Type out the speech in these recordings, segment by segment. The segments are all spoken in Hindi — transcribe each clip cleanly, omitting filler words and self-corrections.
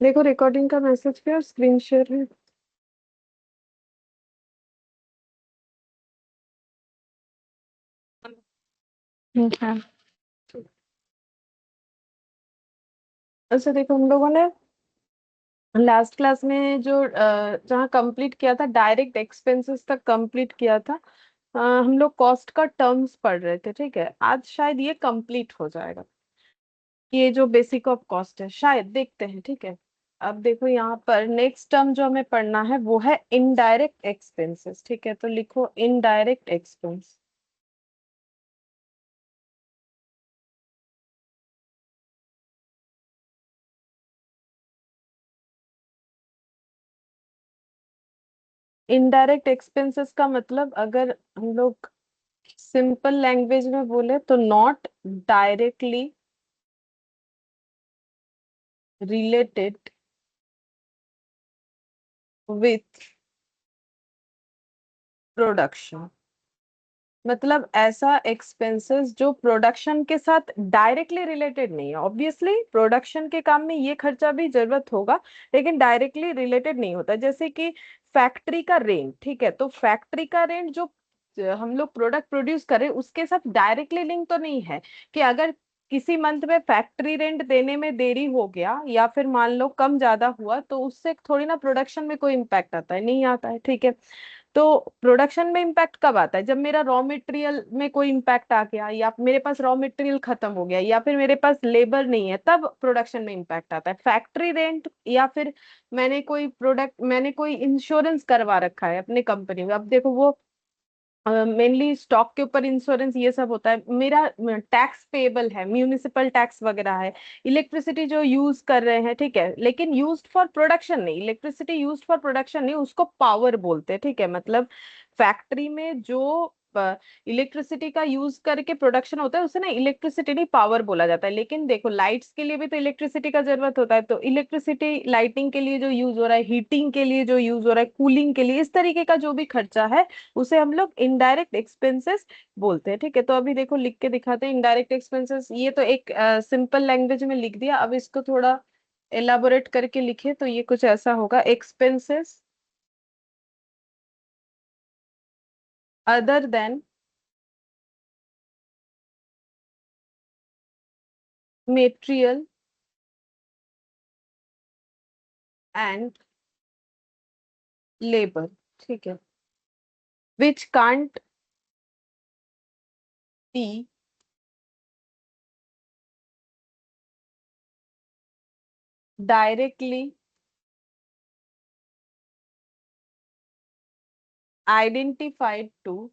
देखो रिकॉर्डिंग का मैसेज किया और स्क्रीन शेयर है। है। अच्छा देखो हम लोगों ने लास्ट क्लास में जो जहाँ कंप्लीट किया था, डायरेक्ट एक्सपेंसेस तक कंप्लीट किया था। हम लोग कॉस्ट का टर्म्स पढ़ रहे थे, ठीक है। आज शायद ये कंप्लीट हो जाएगा, ये जो बेसिक ऑफ कॉस्ट है शायद, देखते हैं, ठीक है। अब देखो यहाँ पर नेक्स्ट टर्म जो हमें पढ़ना है वो है इनडायरेक्ट एक्सपेंसेस, ठीक है। तो लिखो इनडायरेक्ट एक्सपेंस। इनडायरेक्ट एक्सपेंसेस का मतलब, अगर हम लोग सिंपल लैंग्वेज में बोले तो not directly related with production. मतलब ऐसा एक्सपेंसेस जो प्रोडक्शन के साथ डायरेक्टली रिलेटेड नहीं है। ऑब्वियसली प्रोडक्शन के काम में ये खर्चा भी जरूरत होगा, लेकिन डायरेक्टली रिलेटेड नहीं होता। जैसे कि फैक्ट्री का रेंट, ठीक है। तो फैक्ट्री का रेंट जो हम लोग प्रोडक्ट प्रोड्यूस करें उसके साथ डायरेक्टली लिंक तो नहीं है, कि अगर किसी मंथ में फैक्ट्री रेंट देने में देरी हो गया या फिर मान लो कम ज्यादा हुआ तो उससे थोड़ी ना प्रोडक्शन में कोई इम्पैक्ट आता है, नहीं आता है, ठीक है। तो प्रोडक्शन में इम्पैक्ट कब आता है? जब मेरा रॉ मटेरियल में कोई इम्पैक्ट आ गया, या मेरे पास रॉ मटेरियल खत्म हो गया, या फिर मेरे पास लेबर नहीं है, तब प्रोडक्शन में इम्पैक्ट आता है। फैक्ट्री रेंट, या फिर मैंने कोई इंश्योरेंस करवा रखा है अपने कंपनी में। अब देखो वो मेनली स्टॉक के ऊपर इंश्योरेंस ये सब होता है। मेरा टैक्स पेएबल है, म्यूनिसिपल टैक्स वगैरह है, इलेक्ट्रिसिटी जो यूज कर रहे हैं, ठीक है। लेकिन यूज्ड फॉर प्रोडक्शन नहीं, इलेक्ट्रिसिटी यूज्ड फॉर प्रोडक्शन नहीं, उसको पावर बोलते हैं, ठीक है। मतलब फैक्ट्री में जो इलेक्ट्रिसिटी का यूज करके प्रोडक्शन होता है उसे ना इलेक्ट्रिसिटी नहीं पावर बोला जाता है। लेकिन देखो लाइट्स के लिए भी तो इलेक्ट्रिसिटी का जरूरत होता है, तो इलेक्ट्रिसिटी लाइटिंग के लिए जो यूज हो रहा है, हीटिंग के लिए जो यूज हो रहा है, कूलिंग के लिए, इस तरीके का जो भी खर्चा है उसे हम लोग इनडायरेक्ट एक्सपेंसेस बोलते हैं, ठीक है। तो अभी देखो लिख के दिखाते हैं इनडायरेक्ट एक्सपेंसेस। ये तो एक सिंपल लैंग्वेज में लिख दिया, अब इसको थोड़ा एलाबोरेट करके लिखे तो ये कुछ ऐसा होगा। Expenses other than material and labour, ठीक है, which can't be directly identified to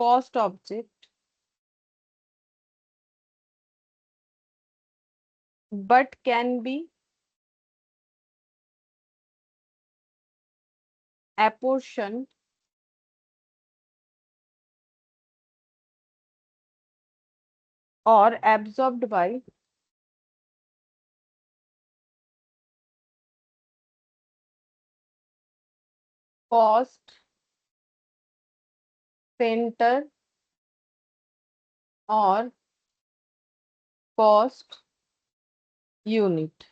cost object but can be apportioned or absorbed by cost center or cost unit।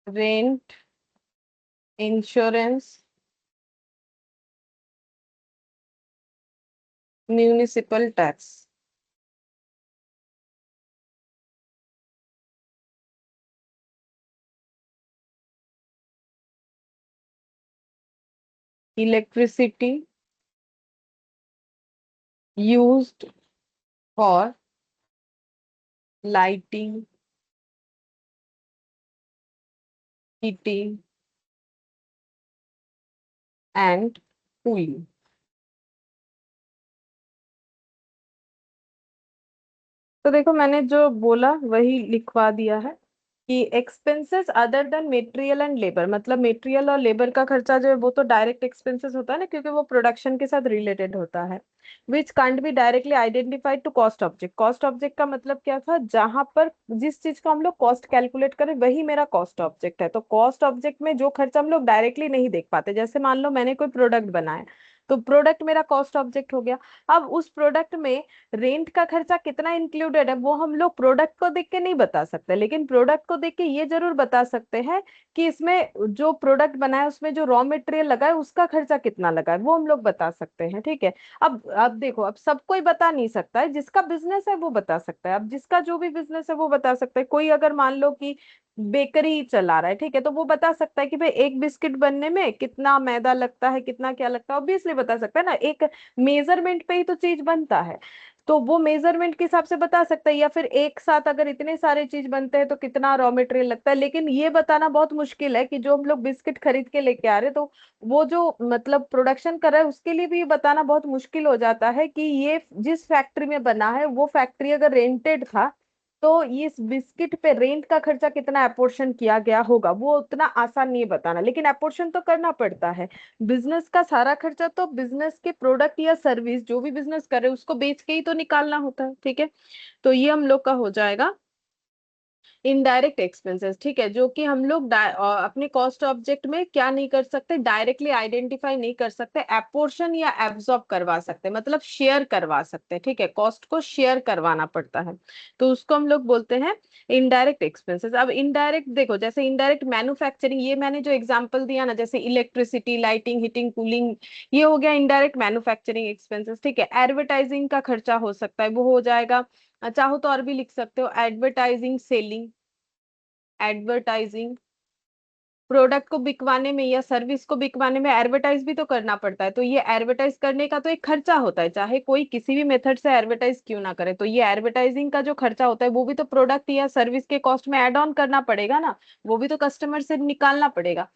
Rent, insurance, municipal tax. Electricity used for lighting, heating and cooling। तो देखो मैंने जो बोला वही लिखवा दिया है, कि expenses other than material and labour, मतलब मेटेरियल और लेबर का खर्चा जो है वो तो डायरेक्ट एक्सपेंसेस होता है ना, क्योंकि वो प्रोडक्शन के साथ रिलेटेड होता है। Which can't be directly identified to cost object. Cost object का मतलब क्या था, जहां पर जिस चीज का हम लोग कॉस्ट कैलकुलेट करें वही मेरा कॉस्ट ऑब्जेक्ट है। तो कॉस्ट ऑब्जेक्ट में जो खर्चा हम लोग डायरेक्टली नहीं देख पाते, जैसे मान लो मैंने कोई प्रोडक्ट बनाया, तो प्रोडक्ट मेरा कॉस्ट ऑब्जेक्ट हो गया। अब उस प्रोडक्ट में रेंट का खर्चा कितना इंक्लूडेड है वो हम लोग प्रोडक्ट को देख के नहीं बता सकते, लेकिन प्रोडक्ट को देख के ये जरूर बता सकते हैं कि इसमें जो प्रोडक्ट बना है उसमें जो रॉ मटेरियल लगा है उसका खर्चा कितना लगा है, वो हम लोग बता सकते हैं। ठीक है। अब देखो, अब सब कोई बता नहीं सकता है, जिसका बिजनेस है वो बता सकता है। अब जिसका जो भी बिजनेस है वो बता सकता है। कोई अगर मान लो कि बेकरी चला रहा है, ठीक है, तो वो बता सकता है कि भाई एक बिस्किट बनने में कितना मैदा लगता है, कितना क्या लगता है, ऑब्वियसली बता सकता है ना। एक मेजरमेंट पे ही तो चीज बनता है, तो वो मेजरमेंट के हिसाब से बता सकता है। या फिर एक साथ अगर इतने सारे चीज बनते हैं तो कितना रॉ मटेरियल लगता है। लेकिन ये बताना बहुत मुश्किल है कि जो हम लोग बिस्किट खरीद के लेके आ रहे हैं, तो वो जो मतलब प्रोडक्शन कर रहा है उसके लिए भी ये बताना बहुत मुश्किल हो जाता है कि ये जिस फैक्ट्री में बना है वो फैक्ट्री अगर रेंटेड था, तो ये इस बिस्किट पे रेंट का खर्चा कितना अपोर्शन किया गया होगा, वो उतना आसान नहीं है बताना, लेकिन अपोर्शन तो करना पड़ता है। बिजनेस का सारा खर्चा तो बिजनेस के प्रोडक्ट या सर्विस जो भी बिजनेस कर रहे हैं उसको बेच के ही तो निकालना होता है। ठीक है। तो ये हम लोग का हो जाएगा इनडायरेक्ट एक्सपेंसेस। ठीक है, जो कि हम लोग अपने कॉस्ट ऑब्जेक्ट में क्या नहीं कर सकते, डायरेक्टली आइडेंटिफाई नहीं कर सकते, एपोर्शन या एब्जॉर्ब करवा सकते, मतलब शेयर करवा सकते। ठीक है, कॉस्ट को शेयर करवाना पड़ता है, तो उसको हम लोग बोलते हैं इनडायरेक्ट एक्सपेंसेस। अब इनडायरेक्ट देखो, जैसे इनडायरेक्ट मैन्युफैक्चरिंग, ये मैंने जो एग्जांपल दिया ना, जैसे इलेक्ट्रिसिटी, लाइटिंग, हीटिंग, कूलिंग, ये हो गया इनडायरेक्ट मैन्युफैक्चरिंग एक्सपेंसेस। ठीक है। एडवर्टाइजिंग का खर्चा हो सकता है, वो हो जाएगा, चाहो तो और भी लिख सकते हो, एडवर्टाइजिंग, सेलिंग, एडवर्टाइजिंग, प्रोडक्ट को बिकवाने में या सर्विस को बिकवाने में एडवर्टाइज भी तो करना पड़ता है, तो ये एडवर्टाइज करने का तो एक खर्चा होता है, चाहे कोई किसी भी मेथड से एडवर्टाइज क्यों ना करे, तो ये एडवर्टाइजिंग का जो खर्चा होता है वो भी तो प्रोडक्ट या सर्विस के कॉस्ट में ऐड ऑन करना पड़ेगा ना, वो भी तो कस्टमर से निकालना पड़ेगा,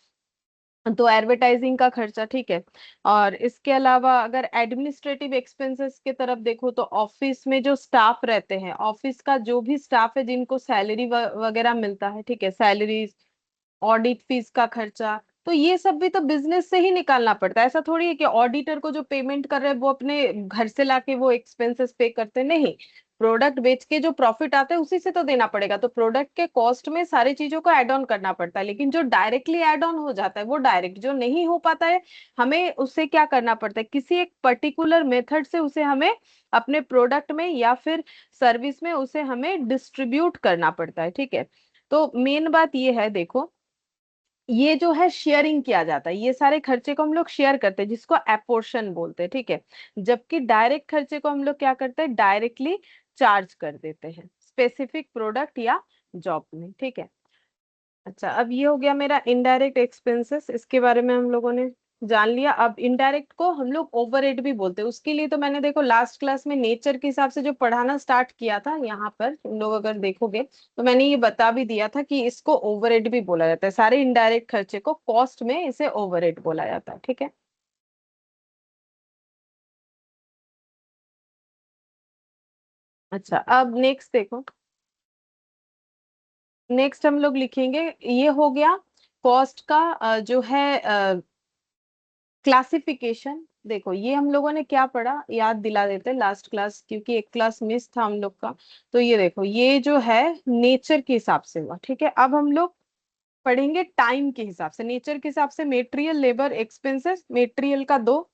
तो एडवर्टाइजिंग का खर्चा। ठीक है। और इसके अलावा अगर एडमिनिस्ट्रेटिव एक्सपेंसेस की तरफ देखो, तो ऑफिस में जो स्टाफ रहते हैं, ऑफिस का जो भी स्टाफ है जिनको सैलरी वगैरह मिलता है, ठीक है, सैलरी, ऑडिट फीस का खर्चा, तो ये सब भी तो बिजनेस से ही निकालना पड़ता है। ऐसा थोड़ी है कि ऑडिटर को जो पेमेंट कर रहे हैं वो अपने घर से लाके वो एक्सपेंसेस पे करते, नहीं, प्रोडक्ट बेच के जो प्रॉफिट आता है उसी से तो देना पड़ेगा, तो प्रोडक्ट के कॉस्ट में सारी चीजों को ऐड ऑन करना पड़ता है। लेकिन जो डायरेक्टली ऐड ऑन हो जाता है वो डायरेक्ट, जो नहीं हो पाता है हमें उससे क्या करना पड़ता है, किसी एक पर्टिकुलर मेथड से उसे हमें अपने प्रोडक्ट में या फिर सर्विस में उसे हमें डिस्ट्रीब्यूट करना पड़ता है। ठीक है। तो मेन बात ये है, देखो, ये जो है शेयरिंग किया जाता है, ये सारे खर्चे को हम लोग शेयर करते हैं जिसको एपोर्शन बोलते हैं। ठीक है। जबकि डायरेक्ट खर्चे को हम लोग क्या करते हैं, डायरेक्टली चार्ज कर देते हैं स्पेसिफिक प्रोडक्ट या जॉब में। ठीक है। अच्छा, अब ये हो गया मेरा इनडायरेक्ट एक्सपेंसेस, इसके बारे में हम लोगों ने जान लिया। अब इनडायरेक्ट को हम लोग ओवरहेड भी बोलते हैं, उसके लिए तो मैंने देखो लास्ट क्लास में नेचर के हिसाब से जो पढ़ाना स्टार्ट किया था, यहाँ पर तुम लोग अगर देखोगे तो मैंने ये बता भी दिया था कि इसको ओवरहेड भी बोला जाता है, सारे इनडायरेक्ट खर्चे को कॉस्ट में इसे ओवरहेड बोला जाता है। ठीक है। अच्छा, अब नेक्स्ट देखो, नेक्स्ट हम लोग लिखेंगे, ये हो गया कॉस्ट का जो है क्लासिफिकेशन। देखो, ये हम लोगों ने क्या पढ़ा, याद दिला देते हैं लास्ट क्लास, क्योंकि एक क्लास मिस था हम लोग का। तो ये देखो, ये जो है नेचर के हिसाब से हुआ। ठीक है। अब हम लोग पढ़ेंगे टाइम के हिसाब से, नेचर के हिसाब से मेटेरियल, लेबर, एक्सपेंसेस, मेटेरियल का दो,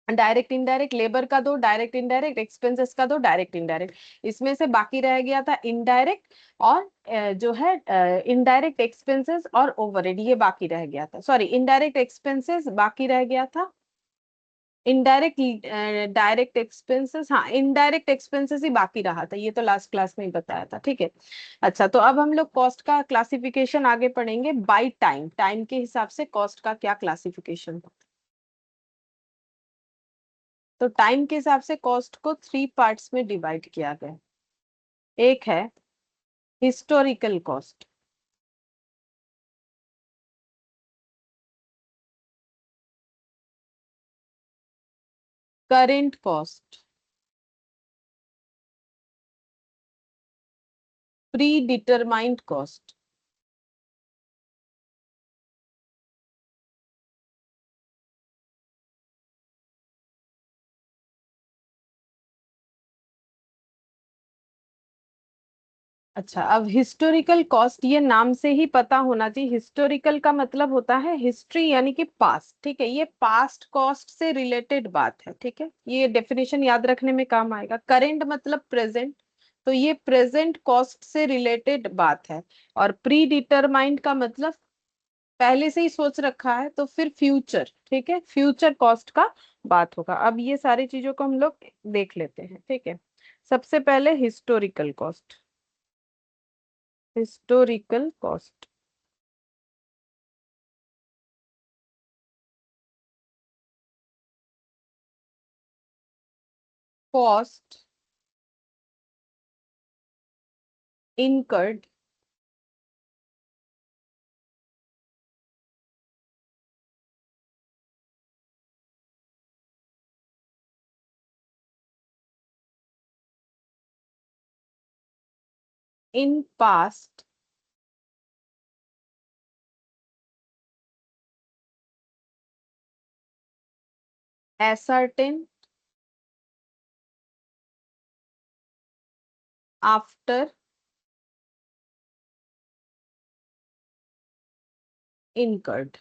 डायरेक्ट इनडायरेक्ट, लेबर का दो, डायरेक्ट इनडायरेक्ट, एक्सपेंसेस का दो, डायरेक्ट इनडायरेक्ट। इसमें से बाकी रह गया था इनडायरेक्ट और जो है इनडायरेक्ट एक्सपेंसेस और ओवरहेड, ये बाकी रह गया था, सॉरी, इनडायरेक्ट एक्सपेंसेस बाकी रह गया था, इनडायरेक्ट, डायरेक्ट एक्सपेंसेस, हाँ, इनडायरेक्ट एक्सपेंसेस ही बाकी रहा था, ये तो लास्ट क्लास में ही बताया था। ठीक है। अच्छा, तो अब हम लोग कॉस्ट का क्लासिफिकेशन आगे पढ़ेंगे बाय टाइम, टाइम के हिसाब से कॉस्ट का क्या क्लासिफिकेशन। तो टाइम के हिसाब से कॉस्ट को थ्री पार्ट्स में डिवाइड किया गया। एक है historical cost, current cost, pre determined cost. अच्छा, अब हिस्टोरिकल कॉस्ट, ये नाम से ही पता होना चाहिए, हिस्टोरिकल का मतलब होता है हिस्ट्री यानी कि पास्ट, ठीक है, ये पास्ट कॉस्ट से रिलेटेड बात है, ठीक है, ये डेफिनेशन याद रखने में काम आएगा। करेंट मतलब प्रेजेंट, तो ये प्रेजेंट कॉस्ट से रिलेटेड बात है। और प्री डिटरमाइंड का मतलब पहले से ही सोच रखा है, तो फिर फ्यूचर, ठीक है, फ्यूचर कॉस्ट का बात होगा। अब ये सारी चीजों को हम लोग देख लेते हैं, ठीक है। सबसे पहले historical cost, historical cost, cost incurred in past ascertain after incurred।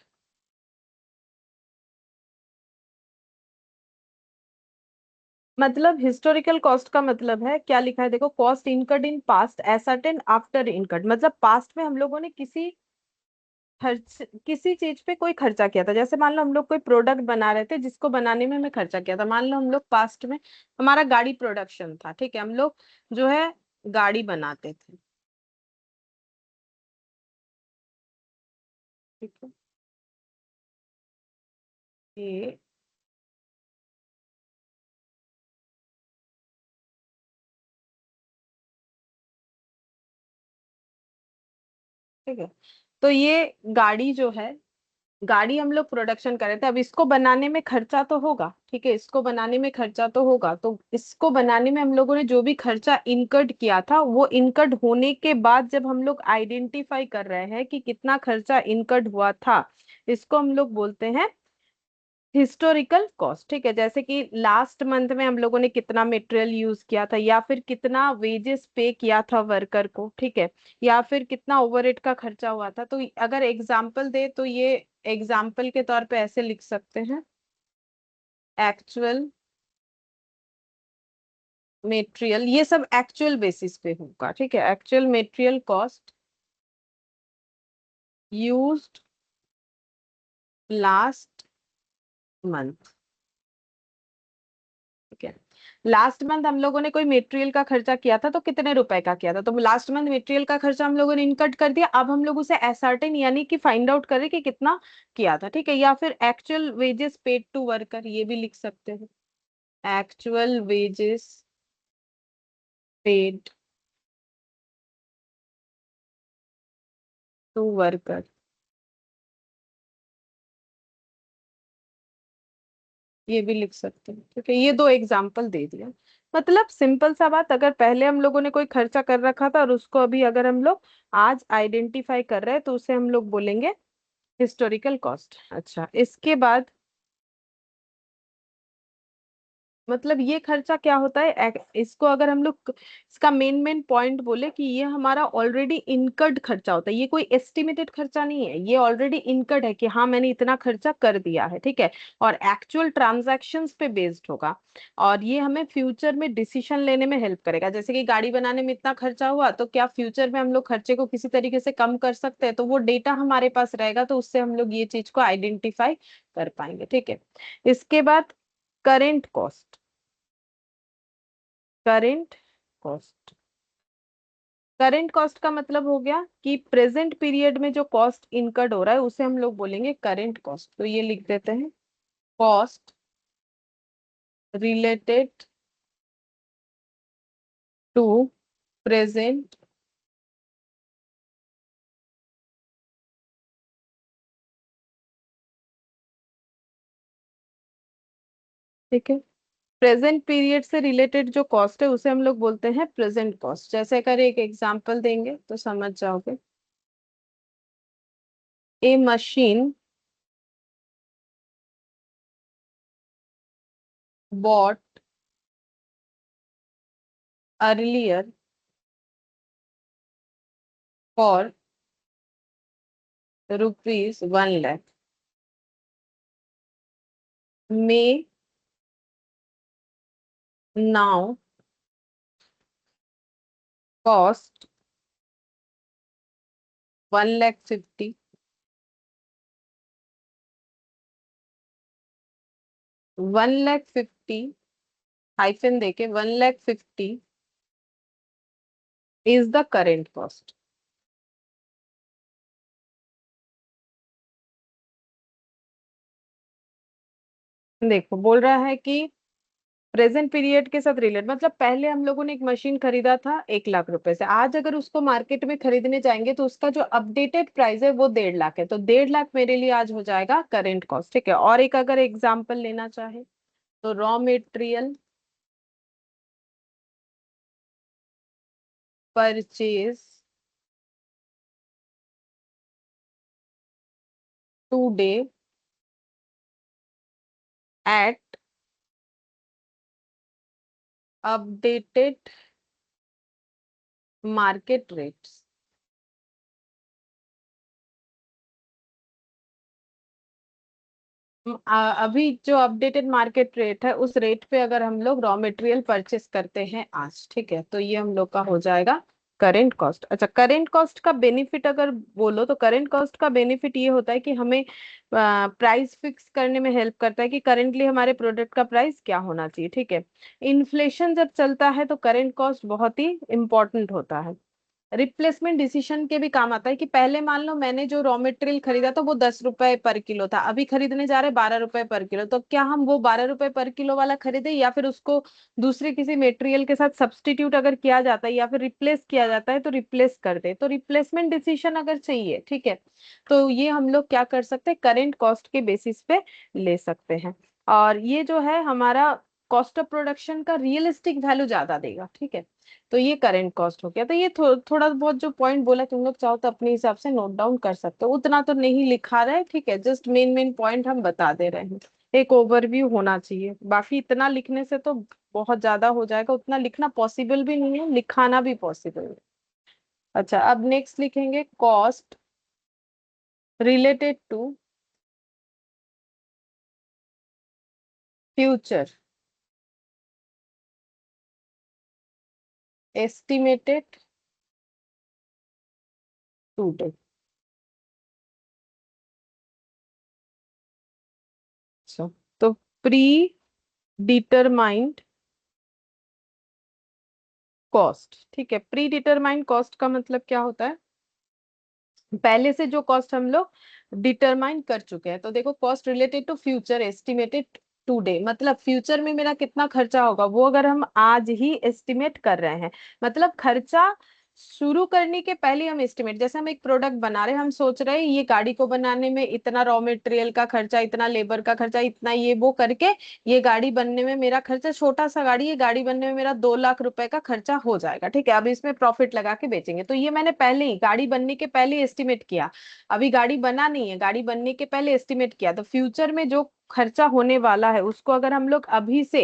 मतलब हिस्टोरिकल कॉस्ट का मतलब है, क्या लिखा है देखो, cost incurred in past ascertain after incurred, मतलब पास्ट में हम लोगों ने खर्च किसी चीज पे कोई खर्चा किया था। जैसे मान लो हम लोग कोई प्रोडक्ट बना रहे थे जिसको बनाने में हमें खर्चा किया था, मान लो हम लोग पास्ट में हमारा गाड़ी प्रोडक्शन था, ठीक है, हम लोग जो है गाड़ी बनाते थे, ठीक है, ये, ठीक है, तो ये गाड़ी जो है, गाड़ी हम लोग प्रोडक्शन कर रहे थे, अब इसको बनाने में खर्चा तो होगा, ठीक है, इसको बनाने में खर्चा तो होगा, तो इसको बनाने में हम लोगों ने जो भी खर्चा इनकर्ड किया था, वो इनकर्ड होने के बाद जब हम लोग आइडेंटिफाई कर रहे हैं कि कितना खर्चा इनकर्ड हुआ था, इसको हम लोग बोलते हैं हिस्टोरिकल कॉस्ट, ठीक है। जैसे कि लास्ट मंथ में हम लोगों ने कितना मटेरियल यूज किया था, या फिर कितना वेजेस पे किया था वर्कर को, ठीक है, या फिर कितना ओवरहेड का खर्चा हुआ था। तो अगर एग्जाम्पल दे तो ये एग्जाम्पल के तौर पे ऐसे लिख सकते हैं, एक्चुअल मेटेरियल, ये सब एक्चुअल बेसिस पे होगा, ठीक है, actual material cost used last month, ठीक है। लास्ट मंथ हम लोगों ने कोई मटेरियल का खर्चा किया था, तो कितने रुपए का किया था, तो लास्ट मंथ मटेरियल का खर्चा हम लोगों ने इनकट कर दिया, अब हम लोग उसे एसर्टेन यानी कि फाइंड आउट करें कि कितना किया था, ठीक है, या फिर actual wages paid to worker, ये भी लिख सकते हैं, actual wages paid to worker, ये भी लिख सकते हैं, ठीक है, ये दो एग्जाम्पल दे दिया। मतलब सिंपल सा बात, अगर पहले हम लोगों ने कोई खर्चा कर रखा था और उसको अभी अगर हम लोग आज आइडेंटिफाई कर रहे हैं, तो उसे हम लोग बोलेंगे हिस्टोरिकल कॉस्ट। अच्छा, इसके बाद मतलब ये खर्चा क्या होता है, इसको अगर हम लोग इसका मेन मेन पॉइंट बोले कि ये हमारा ऑलरेडी इनकर्ड खर्चा होता है, ये कोई एस्टिमेटेड खर्चा नहीं है, ये ऑलरेडी इनकर्ड है कि हाँ मैंने इतना खर्चा कर दिया है, ठीक है, और एक्चुअल ट्रांजैक्शंस पे बेस्ड होगा, और ये हमें फ्यूचर में डिसीजन लेने में हेल्प करेगा। जैसे कि गाड़ी बनाने में इतना खर्चा हुआ, तो क्या फ्यूचर में हम लोग खर्चे को किसी तरीके से कम कर सकते हैं, तो वो डेटा हमारे पास रहेगा, तो उससे हम लोग ये चीज को आइडेंटिफाई कर पाएंगे, ठीक है। इसके बाद current cost, current cost, current cost का मतलब हो गया कि प्रेजेंट पीरियड में जो कॉस्ट इनकर्ड हो रहा है उसे हम लोग बोलेंगे करेंट कॉस्ट, तो ये लिख देते हैं, कॉस्ट रिलेटेड टू प्रेजेंट, ठीक है, प्रेजेंट पीरियड से रिलेटेड जो कॉस्ट है उसे हम लोग बोलते हैं प्रेजेंट कॉस्ट। जैसे अगर एक एग्जांपल देंगे तो समझ जाओगे, a machine bought earlier for ₹1 lakh may now cost 1,50,000 1,50,000 hyphen देके 1,50,000 इज द करेंट कॉस्ट। देखो बोल रहा है कि प्रेजेंट पीरियड के साथ रिलेट, मतलब पहले हम लोगों ने एक मशीन खरीदा था 1 लाख रुपए से, आज अगर उसको मार्केट में खरीदने जाएंगे तो उसका जो अपडेटेड प्राइस है वो 1.5 लाख है, तो 1.5 लाख मेरे लिए आज हो जाएगा करेंट कॉस्ट। ठीक है, और एक अगर एग्जाम्पल लेना चाहे तो raw material purchase today at updated market rates. अभी जो अपडेटेड मार्केट रेट है उस रेट पे अगर हम लोग रॉ मटेरियल परचेस करते हैं आज, ठीक है, तो ये हम लोग का हो जाएगा करेंट कॉस्ट। अच्छा, करेंट कॉस्ट का बेनिफिट अगर बोलो तो करेंट कॉस्ट का बेनिफिट ये होता है कि हमें प्राइस फिक्स करने में हेल्प करता है कि करेंटली हमारे प्रोडक्ट का प्राइस क्या होना चाहिए। ठीक है, इन्फ्लेशन जब चलता है तो करेंट कॉस्ट बहुत ही इंपॉर्टेंट होता है। रिप्लेसमेंट डिसीजन के भी काम आता है कि पहले मान लो मैंने जो रॉ मटेरियल खरीदा था वो 10 रुपए पर किलो था, अभी खरीदने जा रहे 12 रुपए पर किलो, तो क्या हम वो 12 रुपए पर किलो वाला खरीदे या फिर उसको दूसरे किसी मटेरियल के साथ सब्स्टिट्यूट अगर किया जाता है या फिर रिप्लेस किया जाता है तो रिप्लेस कर दे। तो रिप्लेसमेंट डिसीजन अगर चाहिए, ठीक है, तो ये हम लोग क्या कर सकते हैं, करेंट कॉस्ट के बेसिस पे ले सकते हैं। और ये जो है हमारा कॉस्ट ऑफ प्रोडक्शन का रियलिस्टिक वैल्यू ज्यादा देगा। ठीक है, तो ये करेंट कॉस्ट हो गया। तो ये थोड़ा बहुत जो पॉइंट बोला तुम लोग चाहो तो अपने हिसाब से नोट डाउन कर सकते हो, उतना तो नहीं लिखा रहा है, ठीक है, जस्ट मेन मेन पॉइंट हम बता दे रहे हैं। एक ओवरव्यू होना चाहिए, बाकी इतना लिखने से तो बहुत ज्यादा हो जाएगा, उतना लिखना पॉसिबल भी नहीं है, लिखाना भी पॉसिबल है। अच्छा, अब नेक्स्ट लिखेंगे cost related to future estimated to. अच्छा, तो प्री डिटरमाइंड कॉस्ट, ठीक है, प्री डिटरमाइंड कॉस्ट का मतलब क्या होता है, पहले से जो कॉस्ट हम लोग डिटरमाइन कर चुके हैं। तो देखो cost related to future estimated today, मतलब फ्यूचर में मेरा कितना खर्चा होगा वो अगर हम आज ही एस्टिमेट कर रहे हैं, मतलब खर्चा शुरू करने के पहले हम एस्टिमेट, जैसे हम एक प्रोडक्ट बना रहे हैं, हम सोच रहे हैं ये गाड़ी को बनाने में इतना रॉ मटेरियल का खर्चा, इतना लेबर का खर्चा, इतना ये वो करके ये गाड़ी बनने में मेरा खर्चा, छोटा सा गाड़ी, ये गाड़ी बनने में मेरा 2 लाख रुपए का खर्चा हो जाएगा। ठीक है, अब इसमें प्रॉफिट लगा के बेचेंगे, तो ये मैंने पहले ही गाड़ी बनने के पहले एस्टिमेट किया। अभी गाड़ी बना नहीं है, गाड़ी बनने के पहले एस्टिमेट किया, तो फ्यूचर में जो खर्चा होने वाला है उसको अगर हम लोग अभी से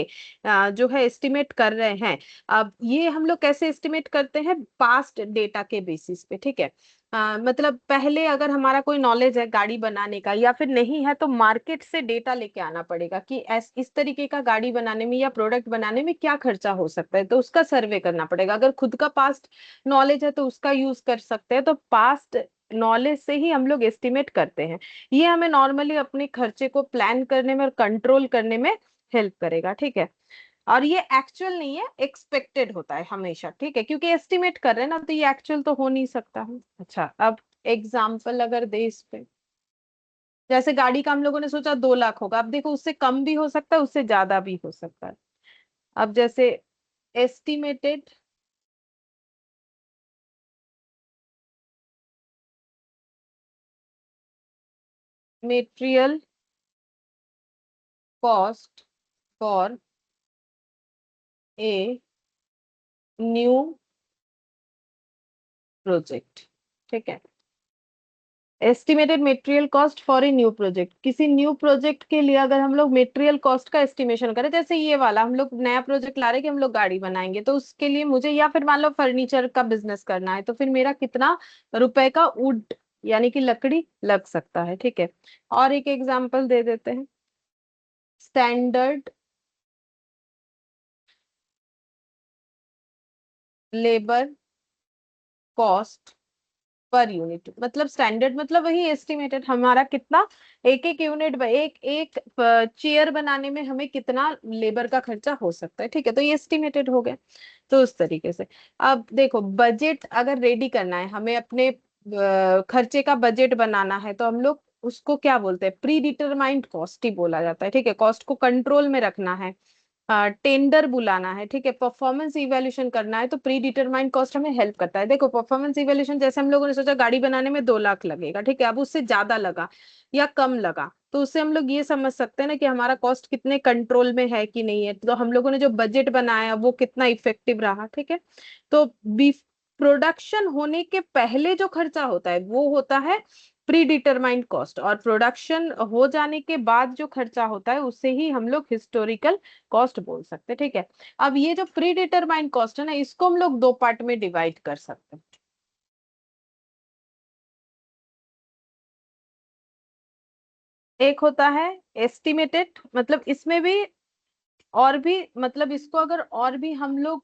जो है एस्टिमेट कर रहे हैं। अब ये हम लोग कैसे एस्टिमेट करते हैं, पास्ट डेटा के बेसिस पे। ठीक है, मतलब पहले अगर हमारा कोई नॉलेज है गाड़ी बनाने का या फिर नहीं है तो मार्केट से डेटा लेके आना पड़ेगा कि इस तरीके का गाड़ी बनाने में या प्रोडक्ट बनाने में क्या खर्चा हो सकता है, तो उसका सर्वे करना पड़ेगा। अगर खुद का पास्ट नॉलेज है तो उसका यूज कर सकते हैं, तो पास्ट नॉलेज से ही हम लोग एस्टिमेट करते हैं। ये हमें नॉर्मली अपने खर्चे को प्लान करने में और कंट्रोल करने में हेल्प करेगा। ठीक है, और ये एक्चुअल नहीं है, एक्सपेक्टेड होता है हमेशा। ठीक है, क्योंकि एस्टिमेट कर रहे हैं ना, तो ये एक्चुअल तो हो नहीं सकता है। अच्छा, अब एग्जाम्पल अगर दे इस पे, जैसे गाड़ी का हम लोगों ने सोचा 2 लाख होगा, अब देखो उससे कम भी हो सकता है, उससे ज्यादा भी हो सकता है। अब जैसे estimated material cost for a new project. ठीक है, estimated material cost for a new project, किसी न्यू प्रोजेक्ट के लिए अगर हम लोग मटेरियल कॉस्ट का एस्टिमेशन करें, जैसे ये वाला हम लोग नया प्रोजेक्ट ला रहे हैं कि हम लोग गाड़ी बनाएंगे, तो उसके लिए मुझे, या फिर मान लो फर्नीचर का बिजनेस करना है, तो फिर मेरा कितना रुपए का वुड यानी कि लकड़ी लग सकता है। ठीक है, और एक एग्जांपल दे देते हैं। Standard labour cost per unit, मतलब स्टैंडर्ड मतलब वही एस्टिमेटेड हमारा कितना, एक एक यूनिट, एक एक चेयर बनाने में हमें कितना लेबर का खर्चा हो सकता है। ठीक है, तो ये एस्टिमेटेड हो गया। तो उस तरीके से अब देखो, बजट अगर रेडी करना है हमें, अपने खर्चे का बजट बनाना है, तो हम लोग उसको क्या बोलते हैं, प्री डिटरमाइंड कॉस्ट ही बोला जाता है। ठीक है, कॉस्ट को कंट्रोल में रखना है, टेंडर बुलाना है, ठीक है, परफॉर्मेंस इवैल्यूएशन करना है, तो प्री डिटरमाइंड कॉस्ट हमें हेल्प करता है। देखो परफॉर्मेंस इवैल्यूएशन, जैसे हम लोगों ने सोचा गाड़ी बनाने में 2 लाख लगेगा, ठीक है, अब उससे ज्यादा लगा या कम लगा, तो उससे हम लोग ये समझ सकते हैं ना कि हमारा कॉस्ट कितने कंट्रोल में है कि नहीं है, तो हम लोगों ने जो बजट बनाया वो कितना इफेक्टिव रहा। ठीक है, तो बीफ प्रोडक्शन होने के पहले जो खर्चा होता है वो होता है प्री डिटरमाइंड कॉस्ट, और प्रोडक्शन हो जाने के बाद जो खर्चा होता है उसे ही हम लोग हिस्टोरिकल कॉस्ट बोल सकते हैं। ठीक है, अब ये जो प्री डिटरमाइंड कॉस्ट है ना, इसको हम लोग 2 पार्ट में डिवाइड कर सकते हैं। एक होता है एस्टिमेटेड, मतलब इसमें भी और भी, मतलब इसको अगर और भी हम लोग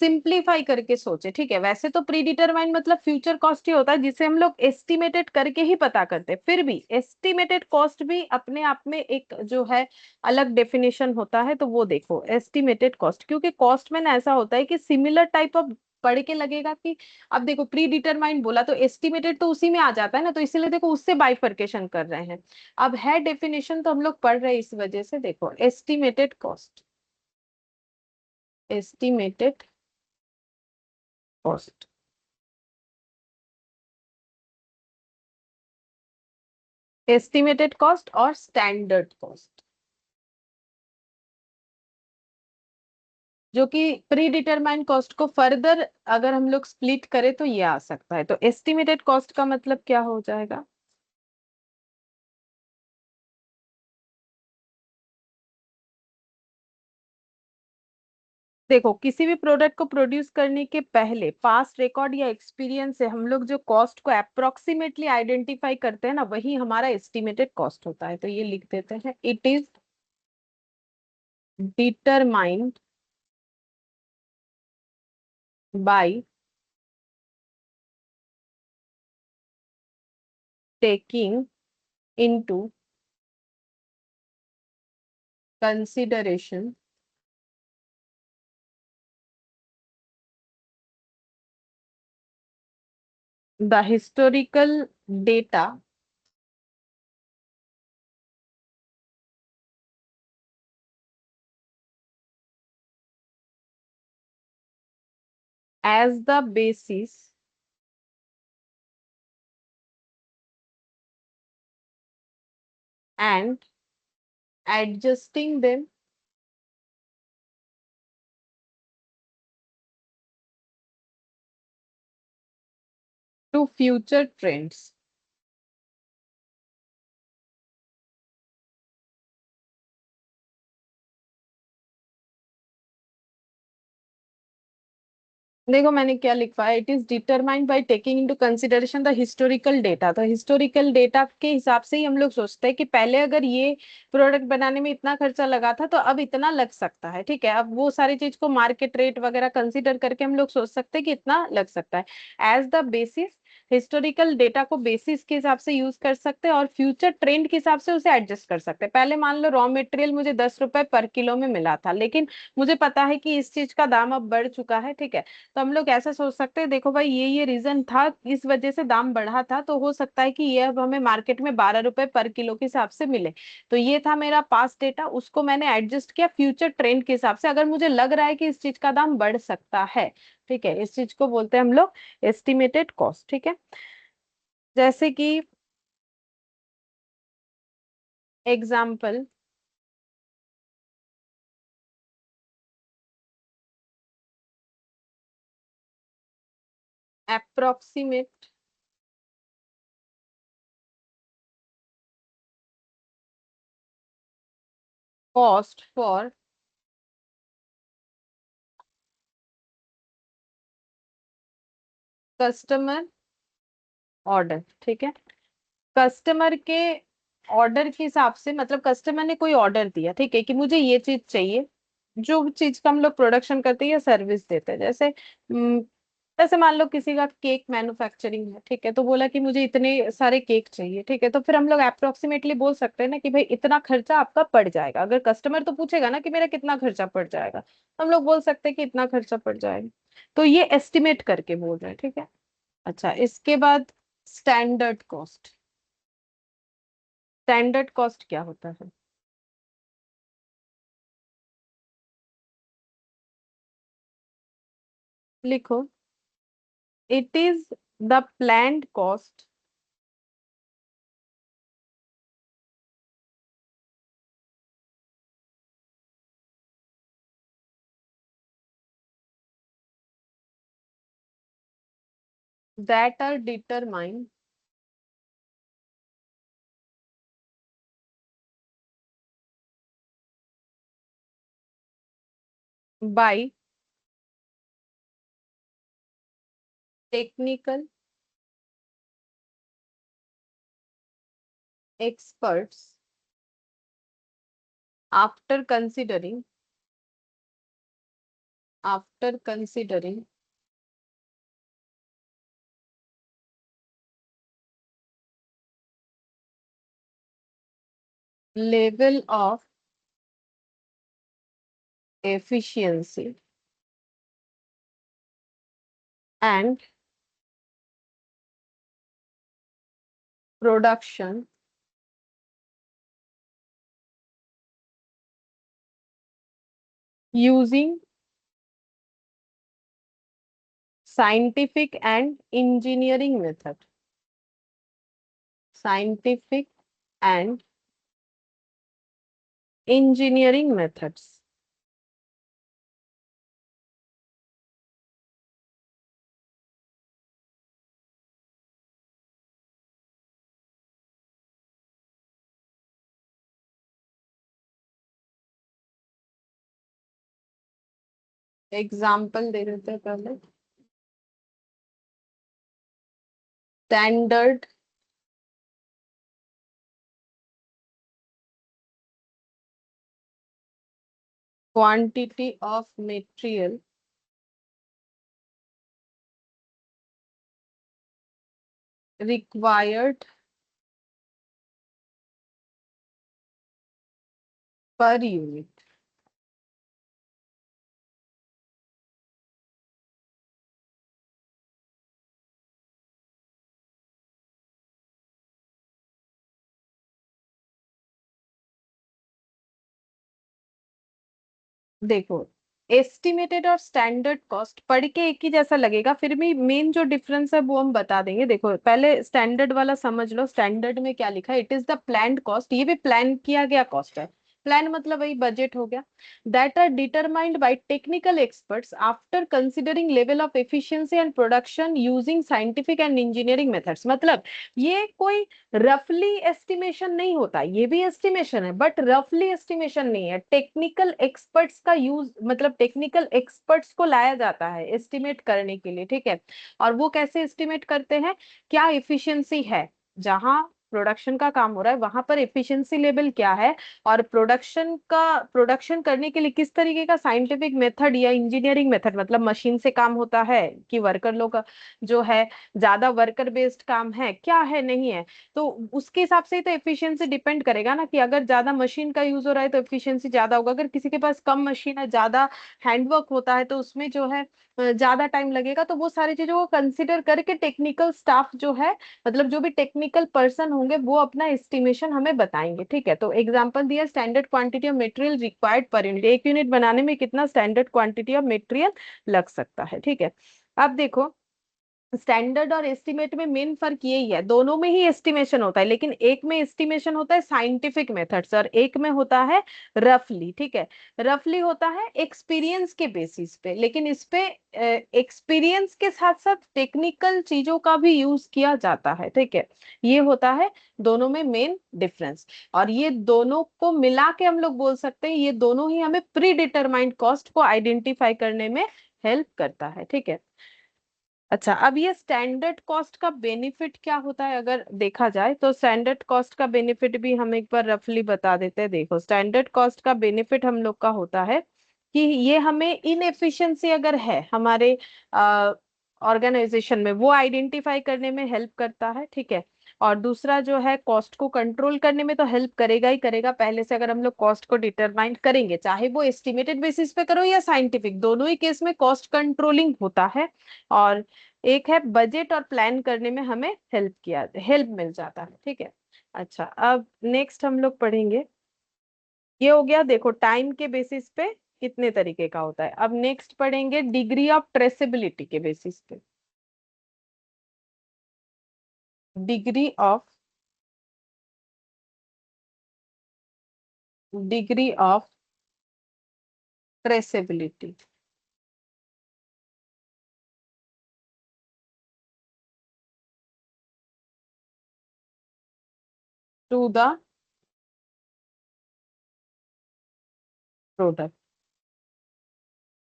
सिंप्लीफाई करके सोचे, ठीक है, वैसे तो प्री डिटरमाइंड मतलब फ्यूचर कॉस्ट ही होता है जिसे हम लोग एस्टिमेटेड करके ही पता करते हैं, फिर भी एस्टिमेटेड कॉस्ट भी अपने आप में एक जो है अलग डेफिनेशन होता है। तो वो देखो एस्टिमेटेड कॉस्ट, क्योंकि कॉस्ट में ना ऐसा होता है कि सिमिलर टाइप ऑफ पढ़ के लगेगा कि, अब देखो प्री डिटरमाइंड बोला तो एस्टिमेटेड तो उसी में आ जाता है ना, तो इसीलिए देखो उससे बाइफरकेशन कर रहे हैं। अब है डेफिनेशन तो हम लोग पढ़ रहे हैं इस वजह से, देखो estimated cost, estimated cost, estimated cost और स्टैंडर्ड कॉस्ट, जो कि प्री डिटरमाइंड कॉस्ट को फर्दर अगर हम लोग स्प्लिट करें तो ये आ सकता है। तो एस्टिमेटेड कॉस्ट का मतलब क्या हो जाएगा, देखो किसी भी प्रोडक्ट को प्रोड्यूस करने के पहले पास्ट रिकॉर्ड या एक्सपीरियंस से हम लोग जो कॉस्ट को अप्रोक्सीमेटली आइडेंटिफाई करते हैं ना, वही हमारा एस्टिमेटेड कॉस्ट होता है। तो ये लिख देते हैं, it is determined by taking into consideration the historical data as the basis and adjusting them to future trends। देखो मैंने क्या लिखा है, it is determined by taking into consideration the historical data. तो हिस्टोरिकल डेटा के हिसाब से ही हम लोग सोचते हैं कि पहले अगर ये प्रोडक्ट बनाने में इतना खर्चा लगा था तो अब इतना लग सकता है। ठीक है, अब वो सारी चीज को मार्केट रेट वगैरह कंसिडर करके हम लोग सोच सकते हैं कि इतना लग सकता है। As the basis, historical data को बेसिस के हिसाब से यूज कर सकते हैं और फ्यूचर ट्रेंड के हिसाब से उसे एडजस्ट कर सकते हैं। पहले मान लो रॉ मटेरियल मुझे 10 रुपए पर किलो में मिला था, लेकिन मुझे पता है कि इस चीज का दाम अब बढ़ चुका है। ठीक है, तो हम लोग ऐसा सोच सकते हैं, देखो भाई ये रीजन था, इस वजह से दाम बढ़ा था, तो हो सकता है कि ये अब हमें मार्केट में 12 रुपए पर किलो के हिसाब से मिले। तो ये था मेरा पास्ट डेटा, उसको मैंने एडजस्ट किया फ्यूचर ट्रेंड के हिसाब से, अगर मुझे लग रहा है कि इस चीज का दाम बढ़ सकता है। ठीक है, इस चीज को बोलते हैं हम लोग एस्टिमेटेड कॉस्ट। ठीक है, जैसे कि example, approximate cost for customer order, ठीक है। कस्टमर के ऑर्डर के हिसाब से, मतलब कस्टमर ने कोई ऑर्डर दिया, ठीक है, कि मुझे ये चीज चाहिए, जो चीज का हम लोग प्रोडक्शन करते हैं या सर्विस देते हैं, जैसे जैसे मान लो किसी का केक मैन्युफैक्चरिंग है, ठीक है, तो बोला कि मुझे इतने सारे केक चाहिए, ठीक है, तो फिर हम लोग अप्रोक्सीमेटली बोल सकते हैं ना कि भाई इतना खर्चा आपका पड़ जाएगा। अगर कस्टमर तो पूछेगा ना कि मेरा कितना खर्चा पड़ जाएगा, तो हम लोग बोल सकते हैं कि इतना खर्चा पड़ जाएगा। तो ये एस्टिमेट करके बोल रहे हैं, ठीक है। अच्छा, इसके बाद स्टैंडर्ड कॉस्ट। स्टैंडर्ड कॉस्ट क्या होता है? लिखो। It is the planned cost that are determined by technical experts after considering after considering level of efficiency and production using scientific and engineering method. Scientific and engineering methods. Example दे देते हैं पहले। Standard quantity of material required per unit। देखो, एस्टिमेटेड और स्टैंडर्ड कॉस्ट पढ़ के एक ही जैसा लगेगा, फिर भी मेन जो डिफरेंस है वो हम बता देंगे। देखो, पहले स्टैंडर्ड वाला समझ लो। स्टैंडर्ड में क्या लिखा है? It is the planned cost, ये भी प्लान किया गया कॉस्ट है। प्लान मतलब वही बजट हो गया। That are determined by technical experts after considering level of efficiency and production using scientific and engineering methods. मतलब ये कोई रफली एस्टिमेशन नहीं होता, ये भी एस्टिमेशन है बट रफली एस्टिमेशन नहीं है। टेक्निकल एक्सपर्ट्स का यूज, मतलब टेक्निकल एक्सपर्ट्स को लाया जाता है एस्टिमेट करने के लिए, ठीक है। और वो कैसे एस्टिमेट करते हैं? क्या इफिशियंसी है, जहां प्रोडक्शन का काम हो रहा है वहां पर एफिशिएंसी लेवल क्या है, और प्रोडक्शन करने के लिए किस तरीके का साइंटिफिक मेथड या इंजीनियरिंग मेथड, मतलब मशीन से काम होता है कि वर्कर लोग जो है ज्यादा वर्कर बेस्ड काम है, क्या है, नहीं है। तो उसके हिसाब से ही तो एफिशिएंसी डिपेंड करेगा ना, कि अगर ज्यादा मशीन का यूज हो रहा है तो एफिशिएंसी ज्यादा होगा। अगर किसी के पास कम मशीन है, ज्यादा हैंडवर्क होता है, तो उसमें जो है ज्यादा टाइम लगेगा। तो वो सारी चीजों को कंसिडर करके टेक्निकल स्टाफ जो है, मतलब जो भी टेक्निकल पर्सन होंगे, वो अपना एस्टिमेशन हमें बताएंगे, ठीक है। तो एग्जांपल दिया, standard quantity of material required per unit, एक यूनिट बनाने में कितना स्टैंडर्ड क्वांटिटी ऑफ मटेरियल लग सकता है, ठीक है। अब देखो, स्टैंडर्ड और एस्टिमेट में मेन फर्क यही है, दोनों में ही एस्टिमेशन होता है, लेकिन एक में एस्टिमेशन होता है साइंटिफिक मेथड से और एक में होता है रफली। ठीक है, रफली होता है एक्सपीरियंस के बेसिस पे, लेकिन इस पे एक्सपीरियंस के साथ साथ टेक्निकल चीजों का भी यूज किया जाता है। ठीक है, ये होता है दोनों में मेन डिफरेंस। और ये दोनों को मिला के हम लोग बोल सकते हैं ये दोनों ही हमें प्री डिटरमाइंड कॉस्ट को आइडेंटिफाई करने में हेल्प करता है। ठीक है, अच्छा, अब ये स्टैंडर्ड कॉस्ट का बेनिफिट क्या होता है अगर देखा जाए तो स्टैंडर्ड कॉस्ट का बेनिफिट भी हम एक बार रफली बता देते हैं। देखो, स्टैंडर्ड कॉस्ट का बेनिफिट हम लोग का होता है कि ये हमें इनएफिशिएंसी अगर है हमारे ऑर्गेनाइजेशन में, वो आइडेंटिफाई करने में हेल्प करता है। ठीक है, और दूसरा जो है कॉस्ट को कंट्रोल करने में तो हेल्प करेगा ही करेगा। पहले से अगर हम लोग कॉस्ट को डिटरमाइन करेंगे, चाहे वो एस्टिमेटेड बेसिस पे करो या साइंटिफिक, दोनों ही केस में कॉस्ट कंट्रोलिंग होता है। और एक है बजट और प्लान करने में हमें हेल्प मिल जाता है। ठीक है, अच्छा, अब नेक्स्ट हम लोग पढ़ेंगे, ये हो गया देखो टाइम के बेसिस पे कितने तरीके का होता है। अब नेक्स्ट पढ़ेंगे डिग्री ऑफ ट्रेसेबिलिटी के बेसिस पे, degree of degree of traceability to the product.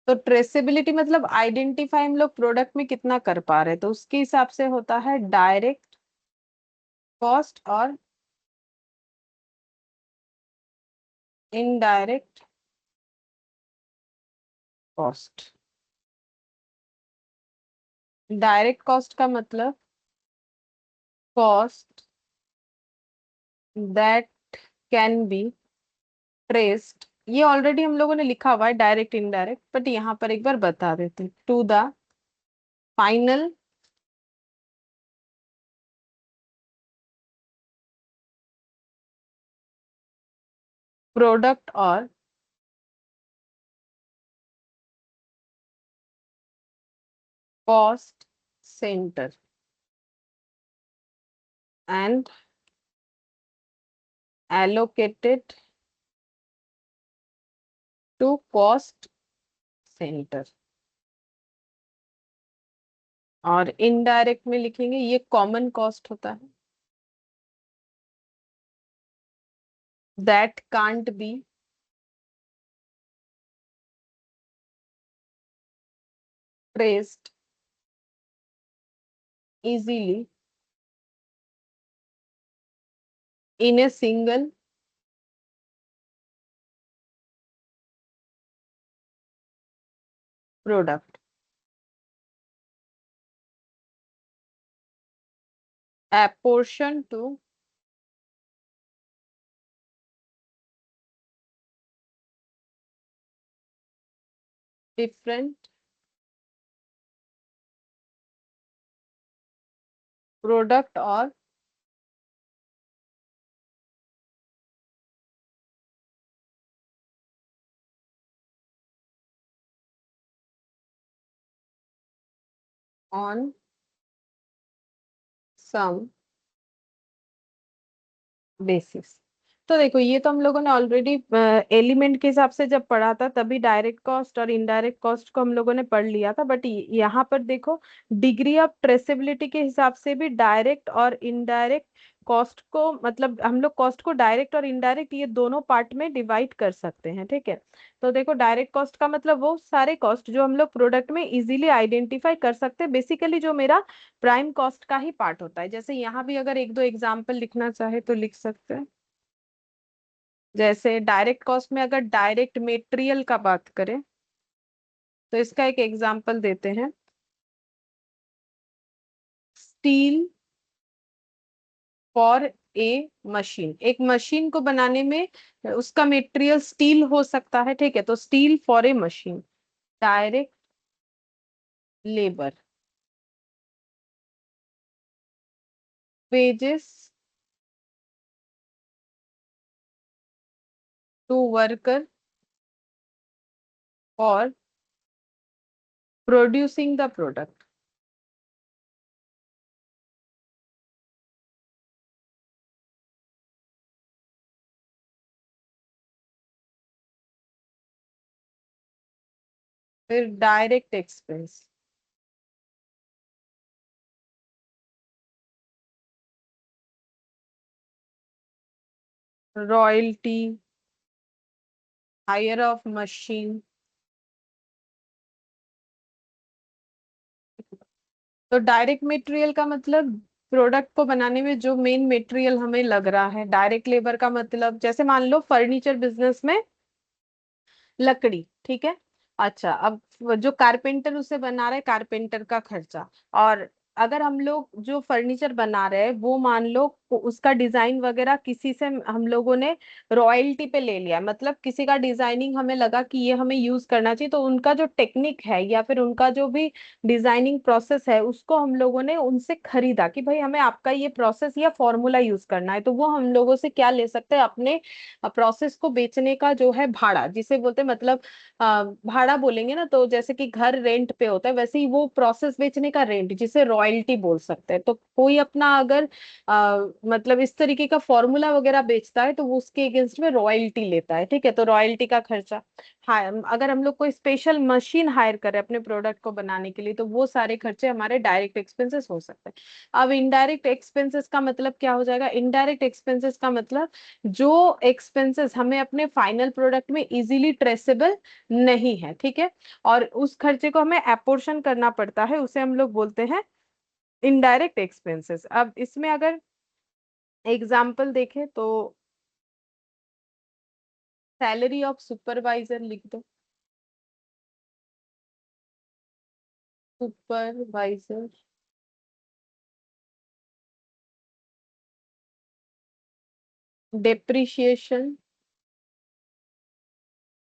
तो ट्रेसेबिलिटी मतलब आइडेंटिफाई हम लोग प्रोडक्ट में कितना कर पा रहे हैं, तो उसके हिसाब से होता है डायरेक्ट कॉस्ट और इनडायरेक्ट कॉस्ट। डायरेक्ट कॉस्ट का मतलब cost that can be traced, ये ऑलरेडी हम लोगों ने लिखा हुआ है डायरेक्ट इनडायरेक्ट, बट यहाँ पर एक बार बता देते हैं, टू द फाइनल प्रोडक्ट और cost centre and allocated to cost centre. और इनडायरेक्ट में लिखेंगे ये कॉमन कॉस्ट होता है, that can't be traced easily in a single product, apportion to different product और ऑन सम बेसिस। तो देखो ये तो हम लोगों ने ऑलरेडी एलिमेंट के हिसाब से जब पढ़ा था तभी डायरेक्ट कॉस्ट और इनडायरेक्ट कॉस्ट को हम लोगों ने पढ़ लिया था, बट यहाँ पर देखो डिग्री ऑफ ट्रेसेबिलिटी के हिसाब से भी डायरेक्ट और इनडायरेक्ट कॉस्ट को, मतलब हम लोग कॉस्ट को डायरेक्ट और इनडायरेक्ट ये दोनों पार्ट में डिवाइड कर सकते हैं। ठीक है, तो देखो डायरेक्ट कॉस्ट का मतलब वो सारे कॉस्ट जो हम लोग प्रोडक्ट में इजीली आइडेंटिफाई कर सकते हैं, बेसिकली जो मेरा प्राइम कॉस्ट का ही पार्ट होता है। जैसे यहाँ भी अगर एक दो एग्जाम्पल लिखना चाहे तो लिख सकते हैं। जैसे डायरेक्ट कॉस्ट में अगर डायरेक्ट मेटेरियल का बात करें तो इसका एक एग्जांपल देते हैं, स्टील फॉर ए मशीन। एक मशीन को बनाने में उसका मटेरियल स्टील हो सकता है। ठीक है, तो steel for a machine, direct labour, wages to worker और प्रोड्यूसिंग द प्रोडक्ट। फिर direct expense, royalty, hire of machine. तो डायरेक्ट मटेरियल का मतलब प्रोडक्ट को बनाने में जो मेन मटेरियल हमें लग रहा है। डायरेक्ट लेबर का मतलब जैसे मान लो फर्नीचर बिजनेस में लकड़ी, ठीक है। अच्छा, अब वो जो कारपेंटर उसे बना रहा है, कारपेंटर का खर्चा। और अगर हम लोग जो फर्नीचर बना रहे हैं वो मान लो उसका डिजाइन वगैरह किसी से हम लोगों ने रॉयल्टी पे ले लिया, मतलब किसी का डिजाइनिंग हमें लगा कि ये हमें यूज करना चाहिए, तो उनका जो टेक्निक है या फिर उनका जो भी डिजाइनिंग प्रोसेस है उसको हम लोगों ने उनसे खरीदा कि भाई हमें आपका ये प्रोसेस या फॉर्मूला यूज करना है, तो वो हम लोगों से क्या ले सकते हैं, अपने प्रोसेस को बेचने का जो है भाड़ा जिसे बोलते हैं, मतलब भाड़ा बोलेंगे ना, तो जैसे कि घर रेंट पे होता है वैसे ही वो प्रोसेस बेचने का रेंट जिसे रॉयल्टी बोल सकते हैं। तो कोई अपना अगर मतलब इस तरीके का फॉर्मूला वगैरह बेचता है तो वो उसके अगेंस्ट में रॉयल्टी लेता है, ठीक है। तो रॉयल्टी का खर्चा। हाँ, अगर हम लोग कोई स्पेशल मशीन हायर करें अपने प्रोडक्ट को बनाने के लिए तो वो सारे खर्चे हमारे डायरेक्ट एक्सपेंसेस हो सकते हैं। अब इनडायरेक्ट एक्सपेंसेस का मतलब क्या हो जाएगा? इनडायरेक्ट एक्सपेंसेस का मतलब जो एक्सपेंसेस हमें अपने फाइनल प्रोडक्ट में इजीली ट्रेसेबल नहीं है, ठीक है, और उस खर्चे को हमें एपोर्शन करना पड़ता है, उसे हम लोग बोलते हैं इनडायरेक्ट एक्सपेंसेस। अब इसमें अगर एग्जाम्पल देखें तो सैलरी ऑफ सुपरवाइजर लिख दो। सुपरवाइजर, डेप्रिशिएशन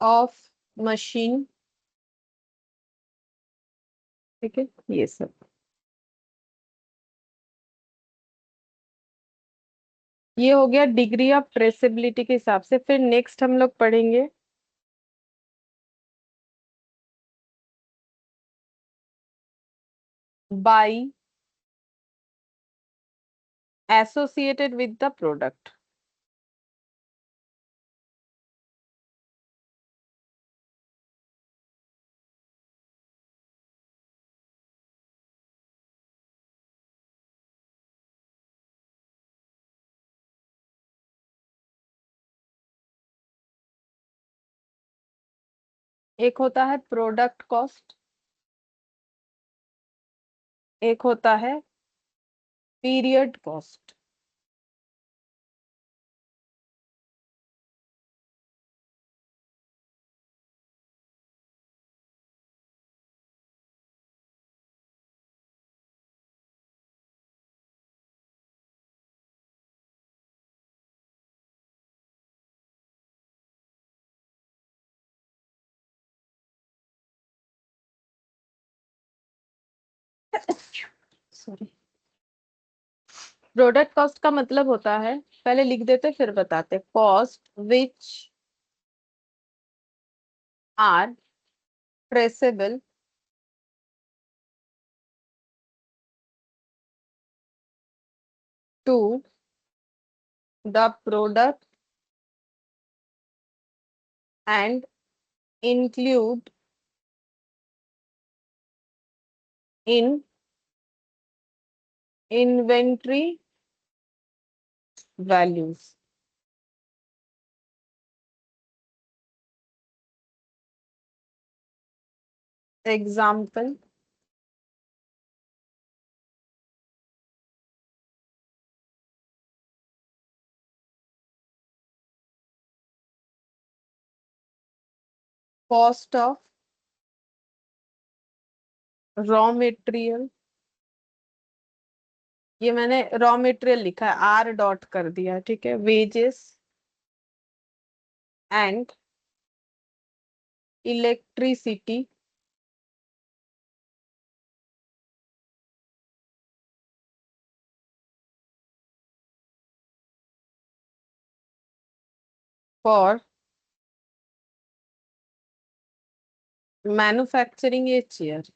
ऑफ मशीन, ठीक है, ये सब। ये हो गया डिग्री ऑफ ट्रेसेबिलिटी के हिसाब से। फिर नेक्स्ट हम लोग पढ़ेंगे by associated with the product. एक होता है प्रोडक्ट कॉस्ट, एक होता है period cost. Sorry. Product cost का मतलब होता है, पहले लिख देते फिर बताते, cost which are traceable to the product and include in inventory values. Example, cost of raw material, ये मैंने रॉ मटेरियल लिखा है, आर डॉट कर दिया, ठीक है। Wages and electricity for manufacturing a chair.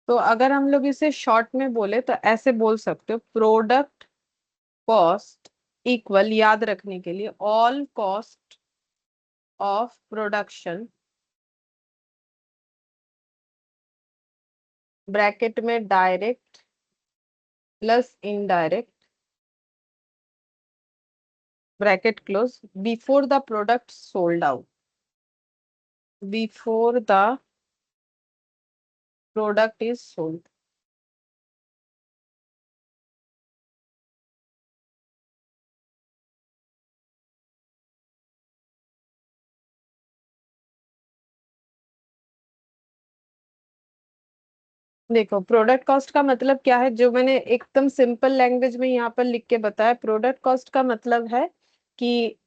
तो अगर हम लोग इसे शॉर्ट में बोले तो ऐसे बोल सकते हो, प्रोडक्ट कॉस्ट इक्वल, याद रखने के लिए, all cost of production, bracket में direct plus indirect, bracket close, before the product sold out, before the product is sold. देखो, प्रोडक्ट कॉस्ट का मतलब क्या है, जो मैंने एकदम सिंपल लैंग्वेज में यहाँ पर लिख के बताया। प्रोडक्ट कॉस्ट का मतलब है कि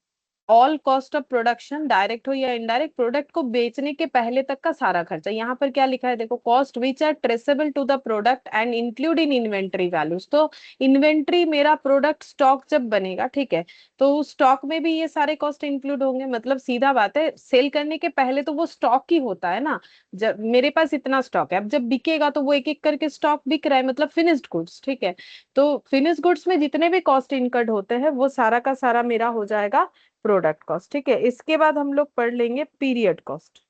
all cost of production, direct हो या इनडायरेक्ट, प्रोडक्ट को बेचने के पहले तक का सारा खर्चा। यहाँ पर क्या लिखा है देखो, cost which are traceable to the product and include in inventory values. तो इन्वेंट्री मेरा प्रोडक्ट स्टॉक जब बनेगा, ठीक है, तो उस स्टॉक में भी ये सारे कॉस्ट इंक्लूड होंगे। मतलब सीधा बात है, सेल करने के पहले तो वो स्टॉक ही होता है ना। जब मेरे पास इतना स्टॉक है, अब जब बिकेगा तो वो एक एक करके स्टॉक बिक रहा है, मतलब फिनिश्ड गुड्स, ठीक है। तो फिनिश गुड्स में जितने भी कॉस्ट इनकर्ड होते हैं वो सारा का सारा मेरा हो जाएगा प्रोडक्ट कॉस्ट, ठीक है। इसके बाद हम लोग पढ़ लेंगे पीरियड कॉस्ट।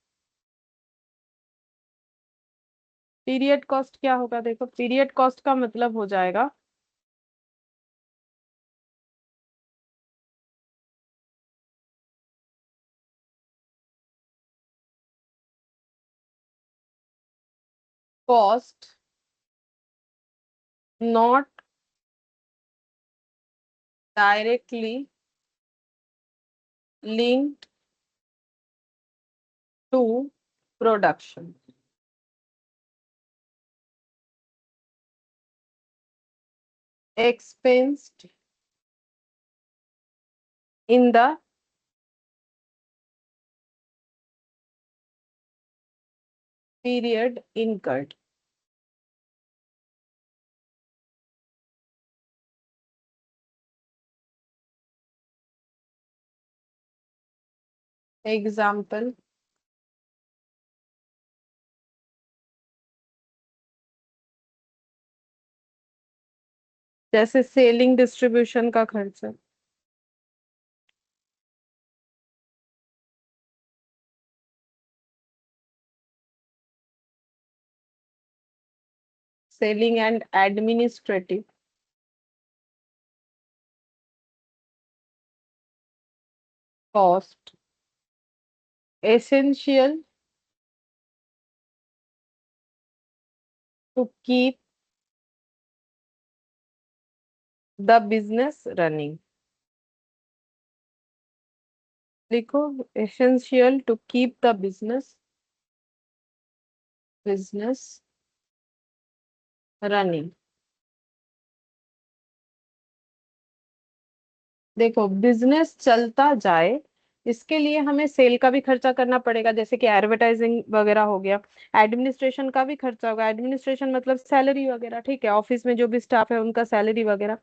पीरियड कॉस्ट क्या होगा, देखो, पीरियड कॉस्ट का मतलब हो जाएगा cost not directly linked to production, expensed in the period incurred। Example, जैसे सेलिंग डिस्ट्रीब्यूशन का खर्चा, selling and administrative cost, essential to keep the business running. लिखो, essential to keep the business running. देखो, बिजनेस चलता जाए इसके लिए हमें सेल का भी खर्चा करना पड़ेगा, जैसे कि एडवर्टाइजिंग वगैरह हो गया। एडमिनिस्ट्रेशन का भी खर्चा होगा, एडमिनिस्ट्रेशन मतलब सैलरी वगैरह, ठीक है, ऑफिस में जो भी स्टाफ है उनका सैलरी वगैरह।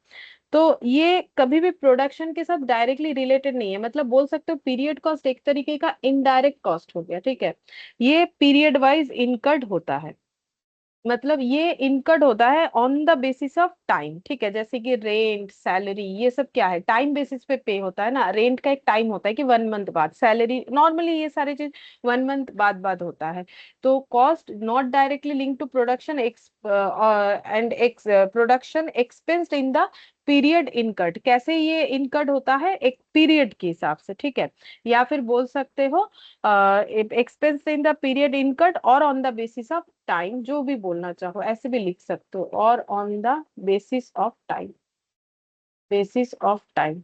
तो ये कभी भी प्रोडक्शन के साथ डायरेक्टली रिलेटेड नहीं है। मतलब बोल सकते हो पीरियड कॉस्ट एक तरीके का इनडायरेक्ट कॉस्ट हो गया, ठीक है। ये पीरियड वाइज इनकर्ड होता है। मतलब ये इनकर्ड होता है on the basis of time, ठीक है। जैसे कि रेंट, सैलरी, ये सब क्या है, टाइम बेसिस पे पे होता है ना। रेंट का एक टाइम होता है कि 1 मंथ बाद, सैलरी नॉर्मली ये सारी चीज 1 मंथ बाद बाद होता है। तो cost not directly link to production X and X production expensed in the period incurred. कैसे ये इनकर्ड होता है, एक पीरियड के हिसाब से, ठीक है। या फिर बोल सकते हो expense in the period incurred और on the basis of time, जो भी बोलना चाहो ऐसे भी लिख सकते हो, और on the basis of time, basis of time,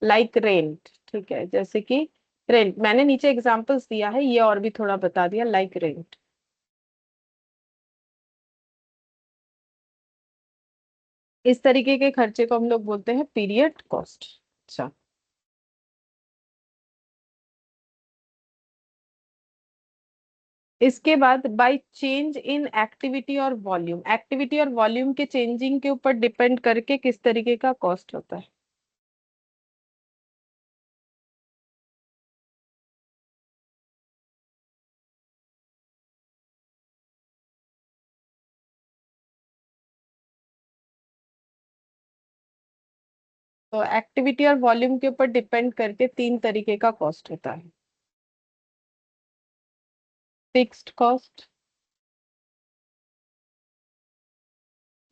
like rent, ठीक है। जैसे कि रेंट मैंने नीचे एग्जांपल्स दिया है, ये और भी थोड़ा बता दिया, लाइक रेंट। इस तरीके के खर्चे को हम लोग बोलते हैं पीरियड कॉस्ट। अच्छा, इसके बाद बाय चेंज इन एक्टिविटी और वॉल्यूम, एक्टिविटी और वॉल्यूम के चेंजिंग के ऊपर डिपेंड करके किस तरीके का कॉस्ट होता है। तो एक्टिविटी और वॉल्यूम के ऊपर डिपेंड करके तीन तरीके का कॉस्ट होता है। Fixed cost,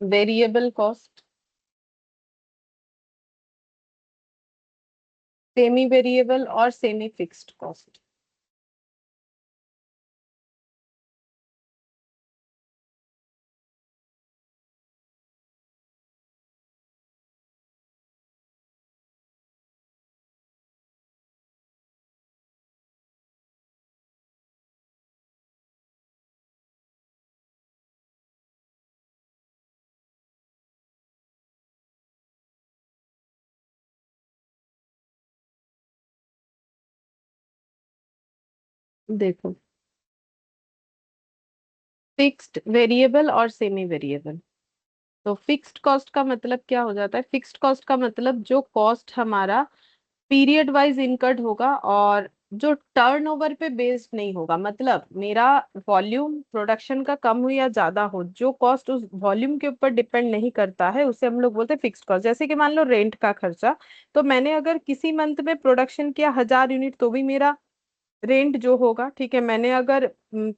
variable cost, semi variable और सेमी फिक्स्ड कॉस्ट। देखो, फिक्स्ड, वेरिएबल और सेमी वेरिएबल। तो फिक्स्ड कॉस्ट का मतलब क्या हो जाता है? फिक्स्ड कॉस्ट का मतलब जो कॉस्ट हमारा पीरियड वाइज इनकर्ड होगा और जो टर्नओवर पे बेस्ड नहीं होगा। मतलब मेरा वॉल्यूम प्रोडक्शन का कम हो या ज्यादा हो, जो कॉस्ट उस वॉल्यूम के ऊपर डिपेंड नहीं करता है, उसे हम लोग बोलते हैं फिक्स्ड कॉस्ट। जैसे कि मान लो रेंट का खर्चा, तो मैंने अगर किसी मंथ में प्रोडक्शन किया 1000 यूनिट तो भी मेरा रेंट जो होगा, ठीक है। मैंने अगर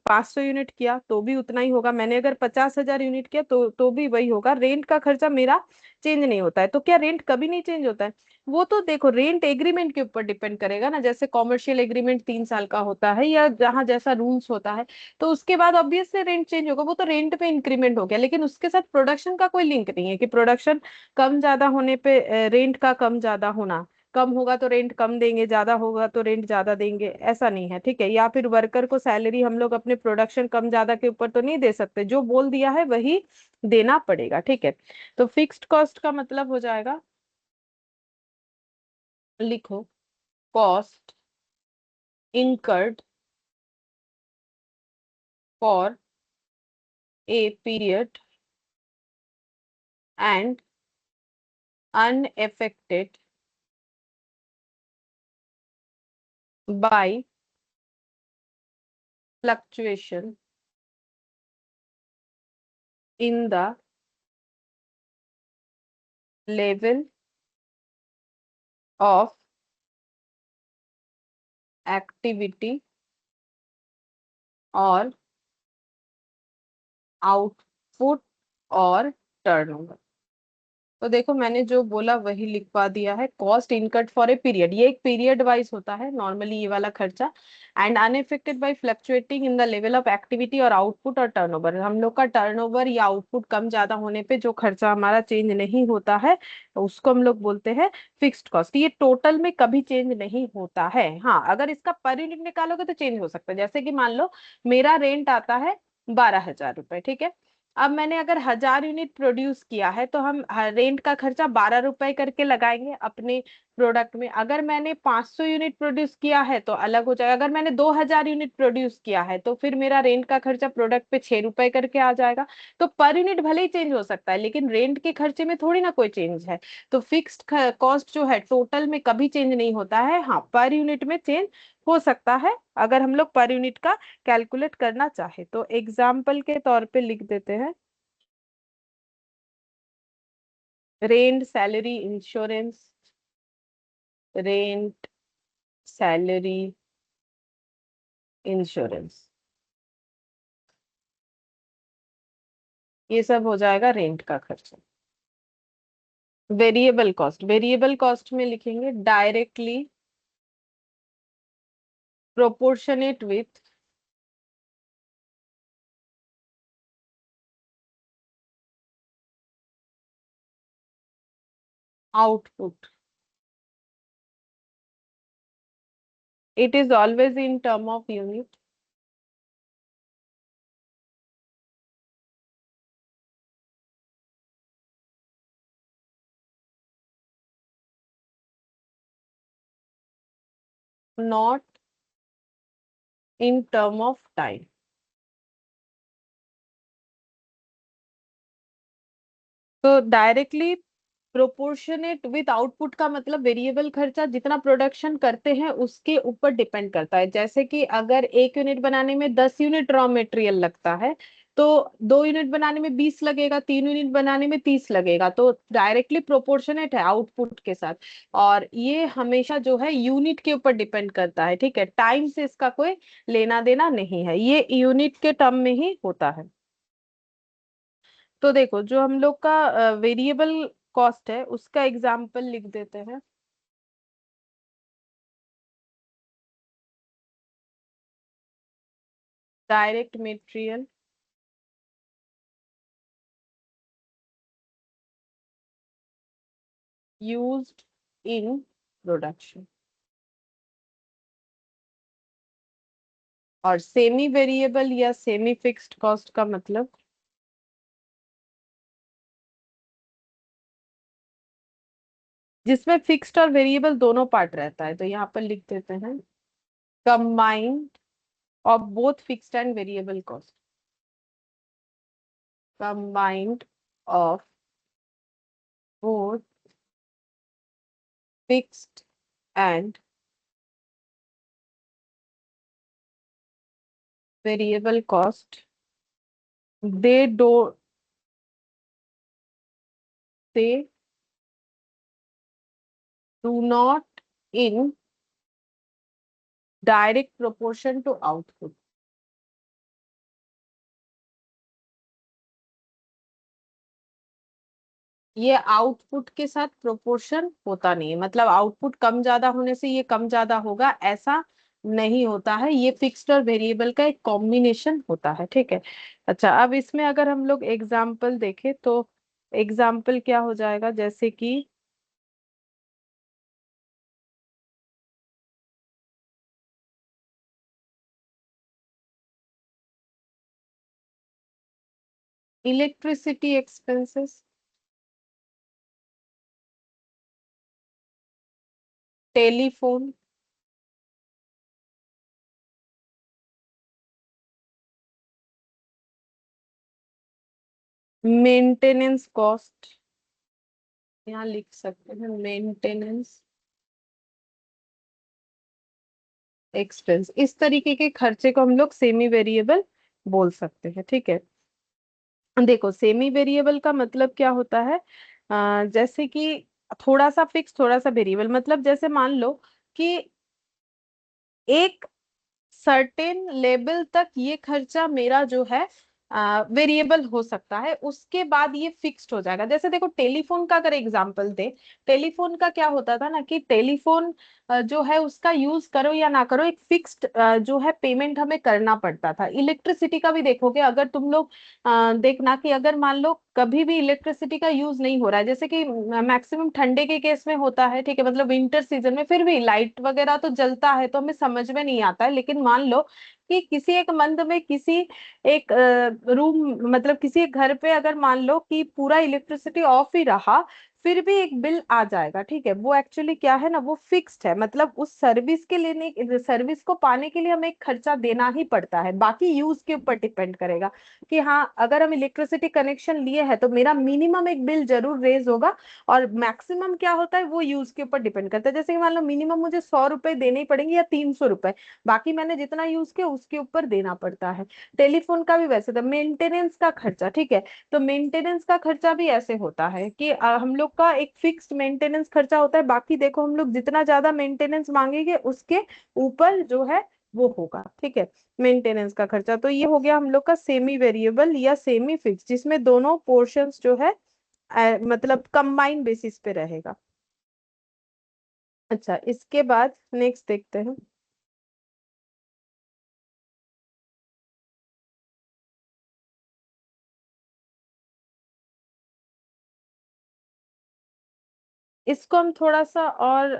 500 यूनिट किया तो भी उतना ही होगा, मैंने अगर 50,000 यूनिट किया तो भी वही होगा। रेंट का खर्चा मेरा चेंज नहीं होता है। तो क्या रेंट कभी नहीं चेंज होता है? वो तो देखो रेंट एग्रीमेंट के ऊपर डिपेंड करेगा ना। जैसे कॉमर्शियल एग्रीमेंट 3 साल का होता है या जहाँ जैसा रूल्स होता है, तो उसके बाद ऑब्वियसली रेंट चेंज होगा। वो तो रेंट पे इंक्रीमेंट हो गया, लेकिन उसके साथ प्रोडक्शन का कोई लिंक नहीं है कि प्रोडक्शन कम ज्यादा होने पे रेंट का कम ज्यादा होना। कम होगा तो रेंट कम देंगे, ज्यादा होगा तो रेंट ज्यादा देंगे, ऐसा नहीं है, ठीक है। या फिर वर्कर को सैलरी हम लोग अपने प्रोडक्शन कम ज्यादा के ऊपर तो नहीं दे सकते, जो बोल दिया है वही देना पड़ेगा, ठीक है। तो फिक्स्ड कॉस्ट का मतलब हो जाएगा, लिखो, cost incurred for a period and unaffected by fluctuation in the level of activity और आउटपुट और टर्नओवर। तो देखो मैंने जो बोला वही लिखवा दिया है, कॉस्ट इनकट फॉर ए पीरियड, ये एक पीरियड वाइज होता है नॉर्मली ये वाला खर्चा। And unaffected by fluctuating in the level of activity और आउटपुट और टर्नओवर, हम लोग का टर्नओवर या आउटपुट कम ज्यादा होने पे जो खर्चा हमारा चेंज नहीं होता है, उसको हम लोग बोलते हैं फिक्स्ड कॉस्ट। ये टोटल में कभी चेंज नहीं होता है। हाँ, अगर इसका पर यूनिट निकालोगे तो चेंज हो सकता है। जैसे कि मान लो मेरा रेंट आता है 12,000 रुपए, ठीक है। अब मैंने अगर 1000 यूनिट प्रोड्यूस किया है तो हम रेंट का खर्चा 12 रुपए करके लगाएंगे अपने प्रोडक्ट में। अगर मैंने 500 यूनिट प्रोड्यूस किया है तो अलग हो जाएगा। अगर मैंने 2000 यूनिट प्रोड्यूस किया है तो फिर मेरा रेंट का खर्चा प्रोडक्ट पे 6 रुपए करके आ जाएगा। तो पर यूनिट भले ही चेंज हो सकता है, लेकिन रेंट के खर्चे में थोड़ी ना कोई चेंज है। तो फिक्स्ड कॉस्ट जो है टोटल में कभी चेंज नहीं होता है। हाँ, पर यूनिट में चेंज हो सकता है अगर हम लोग पर यूनिट का कैलकुलेट करना चाहे तो। एग्जाम्पल के तौर पे लिख देते हैं, rent salary insurance, rent salary insurance, ये सब हो जाएगा रेंट का खर्चा। वेरिएबल कॉस्ट, वेरिएबल कॉस्ट में लिखेंगे directly proportionate with output. It is always in term of unit, not in term of time. तो डायरेक्टली प्रोपोर्शनेट विथ आउटपुट का मतलब वेरिएबल खर्चा जितना प्रोडक्शन करते हैं उसके ऊपर डिपेंड करता है। जैसे कि अगर 1 यूनिट बनाने में 10 यूनिट रॉ मटेरियल लगता है, तो 2 यूनिट बनाने में 20 लगेगा, 3 यूनिट बनाने में 30 लगेगा, तो डायरेक्टली प्रोपोर्शनेट है आउटपुट के साथ। और ये हमेशा जो है यूनिट के ऊपर डिपेंड करता है, ठीक है, टाइम से इसका कोई लेना देना नहीं है, ये यूनिट के टर्म में ही होता है। तो देखो जो हम लोग का वेरिएबल कॉस्ट है उसका एग्जाम्पल लिख देते हैं। Direct material used in production. और सेमी वेरिएबल या सेमी फिक्स्ड कॉस्ट का मतलब जिसमें फिक्स्ड और वेरिएबल दोनों पार्ट रहता है, तो यहाँ पर लिख देते हैं combined of both fixed and variable cost. Combined of both fixed and variable cost, they do they do not in direct proportion to output. ये आउटपुट के साथ प्रोपोर्शन होता नहीं है, मतलब आउटपुट कम ज्यादा होने से ये कम ज्यादा होगा ऐसा नहीं होता है, ये फिक्स्ड और वेरिएबल का एक कॉम्बिनेशन होता है, ठीक है। अच्छा, अब इसमें अगर हम लोग एग्जाम्पल देखें तो एग्जाम्पल क्या हो जाएगा, जैसे कि electricity expenses, telephone, maintenance cost, यहाँ लिख सकते हैं मेंटेनेंस एक्सपेंस, इस तरीके के खर्चे को हम लोग सेमी वेरिएबल बोल सकते हैं, ठीक है। देखो सेमी वेरिएबल का मतलब क्या होता है, जैसे कि थोड़ा सा फिक्स थोड़ा सा वेरिएबल, मतलब जैसे मान लो कि एक सर्टेन लेवल तक ये खर्चा मेरा जो है वेरिएबल हो सकता है, उसके बाद ये फिक्स्ड हो जाएगा। जैसे देखो टेलीफोन का अगर एग्जांपल दे, टेलीफोन का क्या होता था ना कि टेलीफोन जो है उसका यूज करो या ना करो एक फिक्स्ड जो है पेमेंट हमें करना पड़ता था। इलेक्ट्रिसिटी का भी देखोगे अगर तुम लोग देखना कि अगर मान लो कभी भी इलेक्ट्रिसिटी का यूज नहीं हो रहा है, जैसे कि मैक्सिमम ठंडे के केस में होता है, ठीक है, मतलब विंटर सीजन में फिर भी लाइट वगैरह तो जलता है तो हमें समझ में नहीं आता है, लेकिन मान लो कि किसी एक मंथ में किसी एक रूम मतलब किसी एक घर पे अगर मान लो कि पूरा इलेक्ट्रिसिटी ऑफ ही रहा, फिर भी एक बिल आ जाएगा, ठीक है। वो एक्चुअली क्या है ना, वो फिक्स्ड है, मतलब उस सर्विस के लिए सर्विस को पाने के लिए हमें एक खर्चा देना ही पड़ता है, बाकी यूज के ऊपर डिपेंड करेगा कि हाँ अगर हम इलेक्ट्रिसिटी कनेक्शन लिए हैं तो मेरा मिनिमम एक बिल जरूर रेज होगा, और मैक्सिमम क्या होता है वो यूज के ऊपर डिपेंड करता है। जैसे कि मान लो मिनिमम मुझे 100 रुपए देने ही पड़ेंगे या 300 रुपए, बाकी मैंने जितना यूज किया उसके ऊपर देना पड़ता है। टेलीफोन का भी वैसे था, मेंटेनेंस का खर्चा, ठीक है, तो मेंटेनेंस का खर्चा भी ऐसे होता है कि हम लोग का एक फिक्स्ड मेंटेनेंस खर्चा होता है, बाकी देखो हम लोग जितना ज्यादा मेंटेनेंस मांगेंगे उसके ऊपर जो है वो होगा, ठीक है, मेंटेनेंस का खर्चा। तो ये हो गया हम लोग का सेमी वेरिएबल या सेमी फिक्स, जिसमें दोनों पोर्शंस जो है मतलब कंबाइन बेसिस पे रहेगा। अच्छा, इसके बाद नेक्स्ट देखते हैं। इसको हम थोड़ा सा और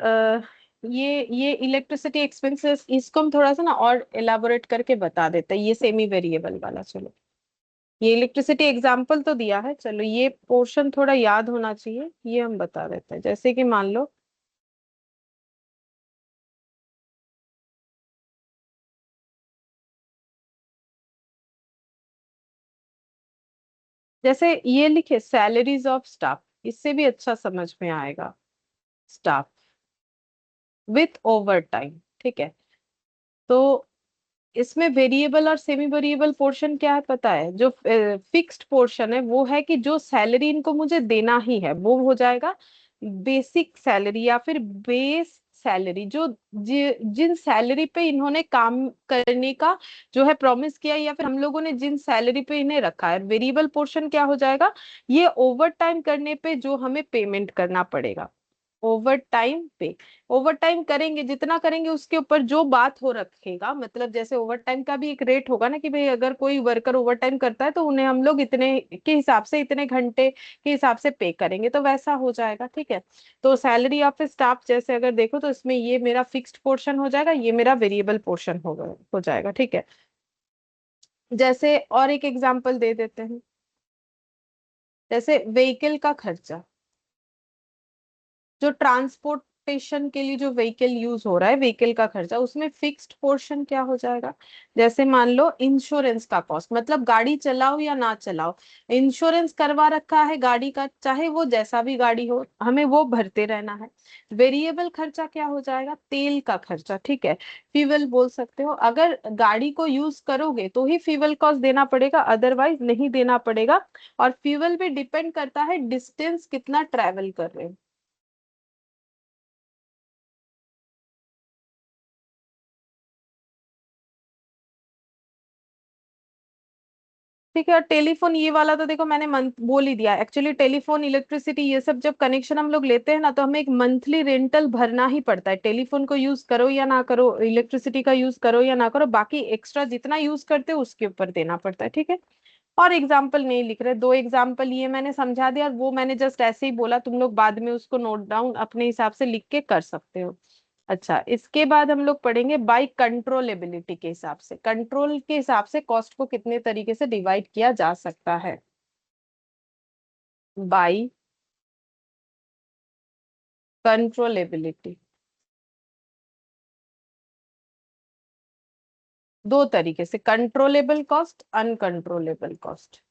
ये इलेक्ट्रिसिटी एक्सपेंसेस इसको हम थोड़ा सा ना और एलाबोरेट करके बता देते हैं, ये सेमी वेरिएबल वाला। चलो, ये इलेक्ट्रिसिटी एग्जाम्पल तो दिया है, चलो ये पोर्शन थोड़ा याद होना चाहिए, ये हम बता देते हैं। जैसे कि मान लो जैसे ये लिखे सैलरीज ऑफ स्टाफ, इससे भी अच्छा समझ में आएगा। स्टाफ विथ ओवर टाइम, ठीक है, तो इसमें वेरिएबल और सेमी वेरिएबल पोर्शन क्या है पता है? जो फिक्स्ड पोर्शन है वो है कि जो सैलरी इनको मुझे देना ही है वो हो जाएगा बेसिक सैलरी या फिर बेस सैलरी, जो जिन सैलरी पे इन्होंने काम करने का जो है प्रॉमिस किया, या फिर हम लोगों ने जिन सैलरी पे इन्हें रखा है। वेरिएबल पोर्शन क्या हो जाएगा? ये ओवर टाइम करने पे जो हमें पेमेंट करना पड़ेगा, ओवर टाइम पे। ओवर टाइम करेंगे जितना करेंगे उसके ऊपर जो बात हो रखेगा, मतलब जैसे ओवर टाइम का भी एक रेट होगा ना कि भाई अगर कोई वर्कर ओवर टाइम करता है तो उन्हें हम लोग इतने के हिसाब से, इतने घंटे के हिसाब से पे करेंगे, तो वैसा हो जाएगा। ठीक है, तो सैलरी ऑफ स्टाफ जैसे अगर देखो तो इसमें ये मेरा फिक्स्ड पोर्शन हो जाएगा, ये मेरा वेरिएबल पोर्शन हो जाएगा। ठीक है, जैसे और एक एग्जांपल दे देते हैं, जैसे व्हीकल का खर्चा, जो ट्रांसपोर्टेशन के लिए जो व्हीकल यूज हो रहा है, व्हीकल का खर्चा, उसमें फिक्स्ड पोर्शन क्या हो जाएगा? जैसे मान लो इंश्योरेंस का कॉस्ट, मतलब गाड़ी चलाओ या ना चलाओ, इंश्योरेंस करवा रखा है गाड़ी का, चाहे वो जैसा भी गाड़ी हो हमें वो भरते रहना है। वेरिएबल खर्चा क्या हो जाएगा? तेल का खर्चा। ठीक है, फ्यूल बोल सकते हो, अगर गाड़ी को यूज करोगे तो ही फ्यूल कॉस्ट देना पड़ेगा, अदरवाइज नहीं देना पड़ेगा। और फ्यूल भी डिपेंड करता है डिस्टेंस कितना ट्रेवल कर रहे हो। ठीक है, और टेलीफोन ये वाला तो देखो मैंने मंथ बोल ही दिया। एक्चुअली टेलीफोन, इलेक्ट्रिसिटी, ये सब जब कनेक्शन हम लोग लेते हैं ना तो हमें एक मंथली रेंटल भरना ही पड़ता है। टेलीफोन को यूज करो या ना करो, इलेक्ट्रिसिटी का यूज करो या ना करो, बाकी एक्स्ट्रा जितना यूज करते हो उसके ऊपर देना पड़ता है। ठीक है, और एग्जाम्पल नहीं लिख रहे, दो एग्जाम्पल ये मैंने समझा दिया, और वो मैंने जस्ट ऐसे ही बोला, तुम लोग बाद में उसको नोट डाउन अपने हिसाब से लिख के कर सकते हो। अच्छा, इसके बाद हम लोग पढ़ेंगे बाई कंट्रोलेबिलिटी के हिसाब से, कंट्रोल के हिसाब से कॉस्ट को कितने तरीके से डिवाइड किया जा सकता है। बाई कंट्रोलेबिलिटी, दो तरीके से, कंट्रोलेबल कॉस्ट, अनकंट्रोलेबल कॉस्ट।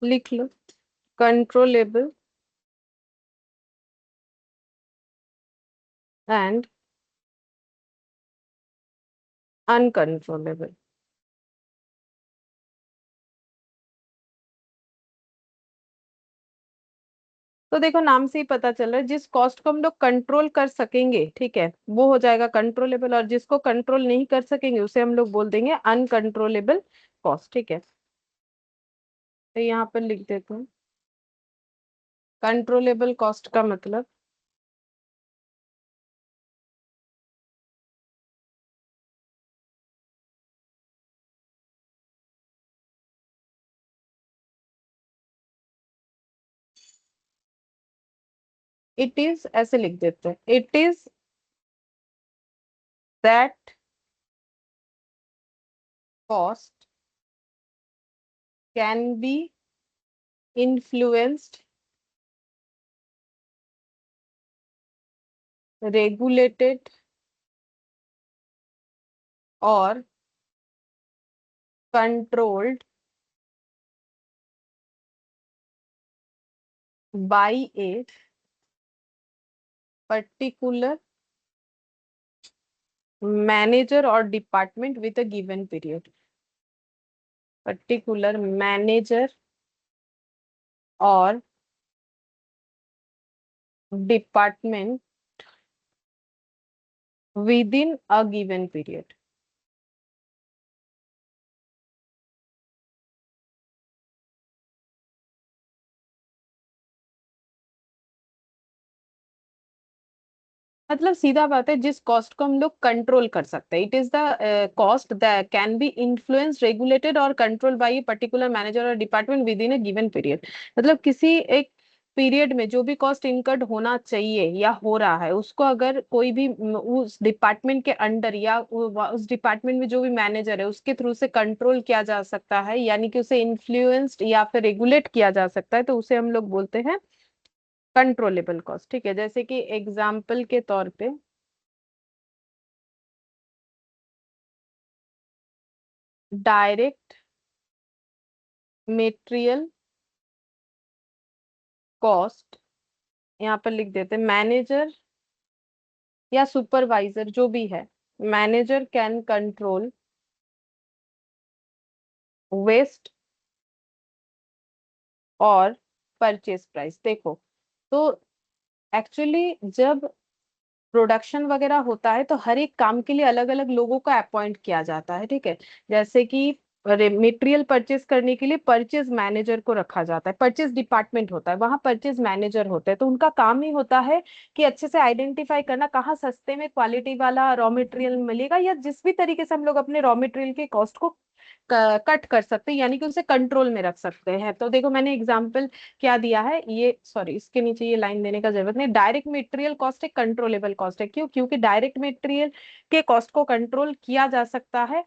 लिख लो, कंट्रोलेबल एंड अनकंट्रोलेबल। तो देखो नाम से ही पता चल रहा है, जिस कॉस्ट को हम लोग कंट्रोल कर सकेंगे, ठीक है, वो हो जाएगा कंट्रोलेबल, और जिसको कंट्रोल नहीं कर सकेंगे उसे हम लोग बोल देंगे अनकंट्रोलेबल कॉस्ट। ठीक है, तो यहाँ पर लिख देते हैं कंट्रोलेबल कॉस्ट का मतलब इट इज, ऐसे लिख देते हैं, it is that cost can be influenced, regulated और controlled by a particular manager और department with a given period. Particular manager और department with in a given period. मतलब सीधा बात है, जिस कॉस्ट को हम लोग कंट्रोल कर सकते हैं, it is the cost that can be influence, regulated और कंट्रोल बाय पर्टिकुलर मैनेजर और department with in a given period. मतलब किसी एक पीरियड में जो भी कॉस्ट इनकर्ड होना चाहिए या हो रहा है, उसको अगर कोई भी उस डिपार्टमेंट के अंडर या उस डिपार्टमेंट में जो भी मैनेजर है उसके थ्रू से कंट्रोल किया जा सकता है, यानी कि उसे इन्फ्लुएंस्ड या फिर रेगुलेट किया जा सकता है, तो उसे हम लोग बोलते हैं कंट्रोलेबल कॉस्ट। ठीक है, जैसे कि एग्जाम्पल के तौर पे डायरेक्ट मेटेरियल कॉस्ट, यहाँ पर लिख देते मैनेजर या सुपरवाइजर जो भी है, मैनेजर कैन कंट्रोल वेस्ट और परचेज प्राइस। देखो, तो एक्चुअली जब प्रोडक्शन वगैरह होता है तो हर एक काम के लिए अलग अलग लोगों को अपॉइंट किया जाता है, ठीक है। जैसे कि मटेरियल परचेज करने के लिए परचेज मैनेजर को रखा जाता है, परचेज डिपार्टमेंट होता है, वहां परचेज मैनेजर होते हैं, तो उनका काम ही होता है कि अच्छे से आइडेंटिफाई करना कहाँ सस्ते में क्वालिटी वाला रॉ मटेरियल मिलेगा, या जिस भी तरीके से हम लोग अपने रॉ मटेरियल के कॉस्ट को कट कर सकते हैं, यानी कि उसे कंट्रोल में रख सकते हैं। तो देखो मैंने एग्जांपल क्या दिया है, ये सॉरी इसके नीचे ये लाइन देने का जरूरत नहीं। डायरेक्ट मटेरियल कॉस्ट एक कंट्रोलेबल कॉस्ट है। क्यों? क्योंकि डायरेक्ट मटेरियल के कॉस्ट को कंट्रोल किया जा सकता है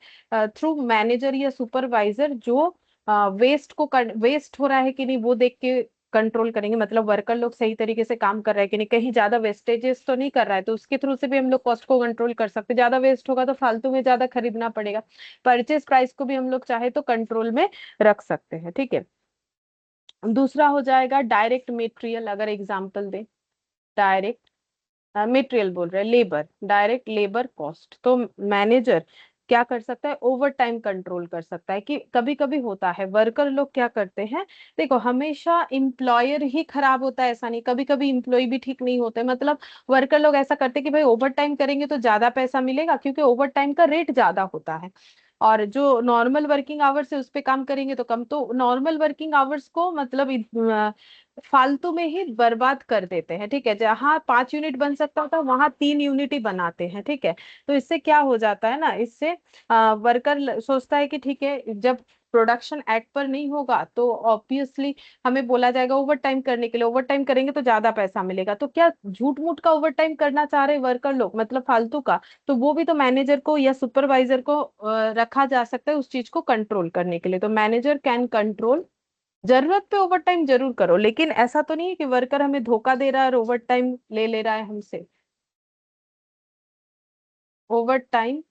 थ्रू मैनेजर या सुपरवाइजर, जो वेस्ट को वेस्ट हो रहा है कि नहीं वो देख के कंट्रोल करेंगे, मतलब वर्कर लोग सही तरीके से काम कर रहे हैं कि नहीं, कहीं ज्यादा वेस्टेजेस तो नहीं कर रहा है, तो उसके थ्रू से भी हम लोग कॉस्ट को कंट्रोल कर सकते हैं। ज्यादा वेस्ट होगा तो फालतू में ज्यादा खरीदना पड़ेगा। परचेज प्राइस को भी हम लोग चाहे तो कंट्रोल में रख सकते हैं, ठीक है। दूसरा हो जाएगा डायरेक्ट मेटेरियल, अगर एग्जांपल दे, डायरेक्ट मटेरियल बोल रहे हैं, लेबर, डायरेक्ट लेबर कॉस्ट। तो मैनेजर क्या कर सकता है, ओवर टाइम कंट्रोल कर सकता है। कि कभी कभी होता है वर्कर लोग क्या करते हैं, देखो हमेशा एम्प्लॉयर ही खराब होता है ऐसा नहीं, कभी कभी एम्प्लॉय भी ठीक नहीं होते। मतलब वर्कर लोग ऐसा करते हैं कि भाई ओवर टाइम करेंगे तो ज्यादा पैसा मिलेगा, क्योंकि ओवर टाइम का रेट ज्यादा होता है, और जो नॉर्मल वर्किंग आवर्स है उस पे काम करेंगे तो कम। तो नॉर्मल वर्किंग आवर्स को मतलब फालतू में ही बर्बाद कर देते हैं, ठीक है। जहाँ 5 यूनिट बन सकता था वहां 3 यूनिट ही बनाते हैं, ठीक है। तो इससे क्या हो जाता है ना, इससे वर्कर सोचता है कि ठीक है, जब प्रोडक्शन एट पर नहीं होगा तो ऑब्वियसली हमें बोला जाएगा ओवर टाइम करने के लिए, ओवर टाइम करेंगे तो ज्यादा पैसा मिलेगा। तो क्या झूठ मूठ का ओवर टाइम करना चाह रहे वर्कर लोग, मतलब फालतू का, तो वो भी तो मैनेजर को या सुपरवाइजर को रखा जा सकता है उस चीज को कंट्रोल करने के लिए। तो मैनेजर कैन कंट्रोल, जरूरत पे ओवर टाइम जरूर करो, लेकिन ऐसा तो नहीं है कि वर्कर हमें धोखा दे रहा है और ओवर टाइम ले रहा है हमसे। ओवर टाइम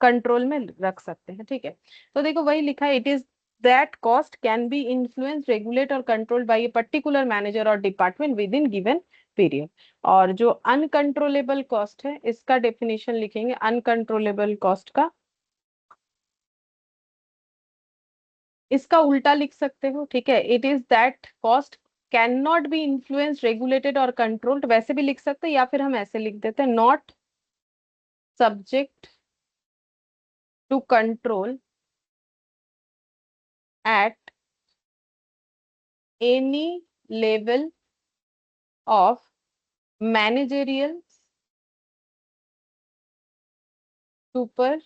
कंट्रोल में रख सकते हैं, ठीक है। तो देखो वही लिखा है, it is that cost can be influence regulate और control by a particular manager और department with in given period. और जो अनकंट्रोलेबल कॉस्ट है, इसका डेफिनेशन लिखेंगे अनकंट्रोलेबल कॉस्ट का, इसका उल्टा लिख सकते हो, ठीक है। It is that cost can not be influence regulated और कंट्रोल्ड, वैसे भी लिख सकते हैं, या फिर हम ऐसे लिख देते हैं not subject to control at any level of managerial super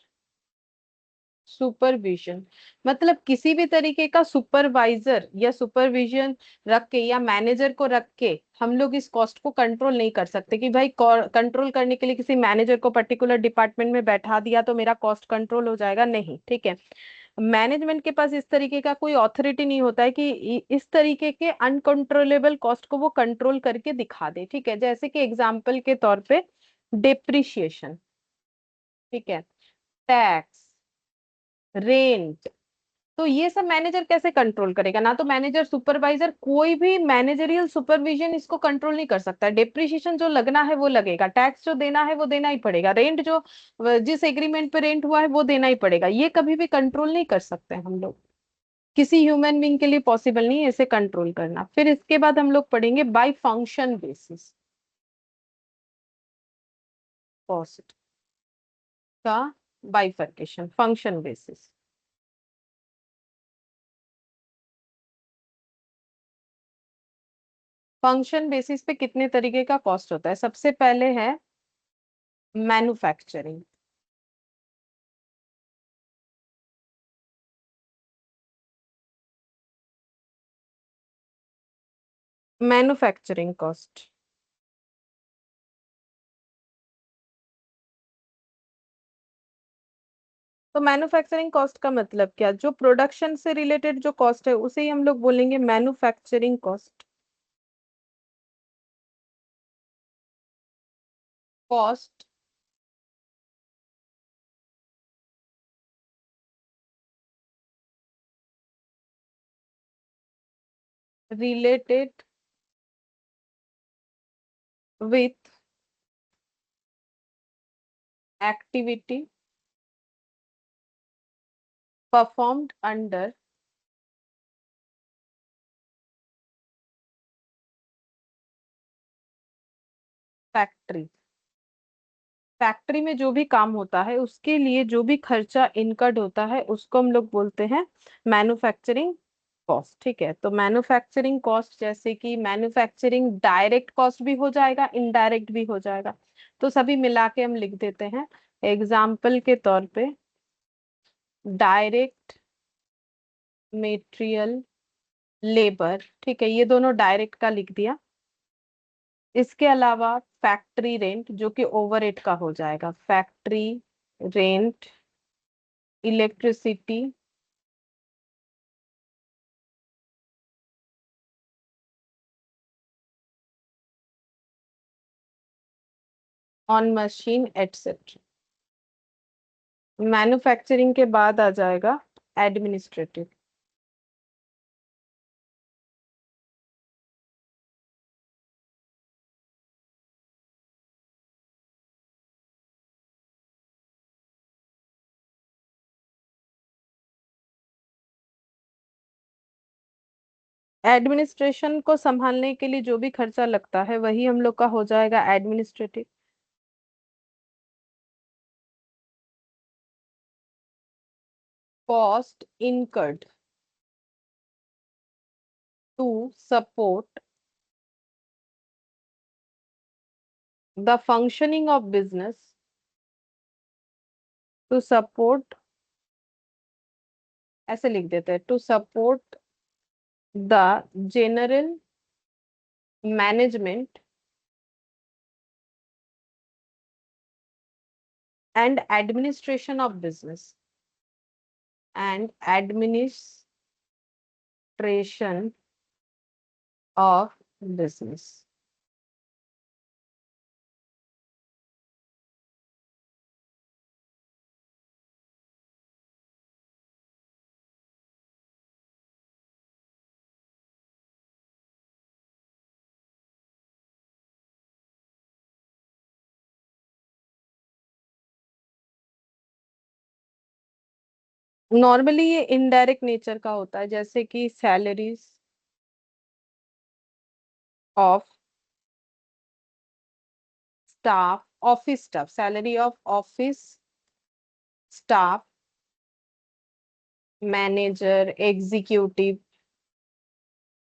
supervision. मतलब किसी भी तरीके का सुपरवाइजर या सुपरविजन रख के या मैनेजर को रख के हम लोग इस कॉस्ट को कंट्रोल नहीं कर सकते कि भाई कंट्रोल करने के लिए किसी मैनेजर को पर्टिकुलर डिपार्टमेंट में बैठा दिया तो मेरा कॉस्ट कंट्रोल हो जाएगा, नहीं, ठीक है। मैनेजमेंट के पास इस तरीके का कोई ऑथोरिटी नहीं होता है कि इस तरीके के अनकंट्रोलेबल कॉस्ट को वो कंट्रोल करके दिखा दे, ठीक है। जैसे कि एग्जाम्पल के तौर पे डिप्रिशिएशन, ठीक है, टैक्स, रेंट, तो ये सब मैनेजर कैसे कंट्रोल करेगा? ना तो मैनेजर, सुपरवाइजर, कोई भी मैनेजरियल सुपरविजन इसको कंट्रोल नहीं कर सकता। डेप्रिसिएशन जो लगना है वो लगेगा, टैक्स जो देना है वो देना ही पड़ेगा, रेंट जो जिस एग्रीमेंट पे रेंट हुआ है वो देना ही पड़ेगा। ये कभी भी कंट्रोल नहीं कर सकते हम लोग, किसी ह्यूमन बीइंग के लिए पॉसिबल नहीं है इसे कंट्रोल करना। फिर इसके बाद हम लोग पढ़ेंगे बाय फंक्शन बेसिस कॉस्ट का, bifurcation function basis. Function basis पे कितने तरीके का कॉस्ट होता है? सबसे पहले है मैन्युफैक्चरिंग, मैन्युफैक्चरिंग कॉस्ट। तो मैन्युफैक्चरिंग कॉस्ट का मतलब क्या? जो प्रोडक्शन से रिलेटेड जो कॉस्ट है उसे ही हम लोग बोलेंगे manufacturing cost. Cost related with activity performed under factory. Factory में जो भी काम होता है उसके लिए जो भी खर्चा इनकर्ड होता है उसको हम लोग बोलते हैं मैन्युफैक्चरिंग कॉस्ट। ठीक है, तो मैन्युफैक्चरिंग कॉस्ट जैसे कि मैन्युफैक्चरिंग डायरेक्ट कॉस्ट भी हो जाएगा, इनडायरेक्ट भी हो जाएगा, तो सभी मिला के हम लिख देते हैं। एग्जाम्पल के तौर पे डायरेक्ट मेटेरियल लेबर, ठीक है, ये दोनों डायरेक्ट का लिख दिया। इसके अलावा फैक्ट्री रेंट जो कि ओवरहेड का हो जाएगा, factory rent, electricity, on machine etcetera. Manufacturing के बाद आ जाएगा एडमिनिस्ट्रेटिव। एडमिनिस्ट्रेशन को संभालने के लिए जो भी खर्चा लगता है वही हम लोग का हो जाएगा administrative. Cost incurred to support the functioning of business, to support, ऐसे लिख देते हैं, to support the general management and administration of business, and administration of business. Normally ये इनडायरेक्ट नेचर का होता है, जैसे कि salaries of staff, office staff, salary of office staff, manager, executive,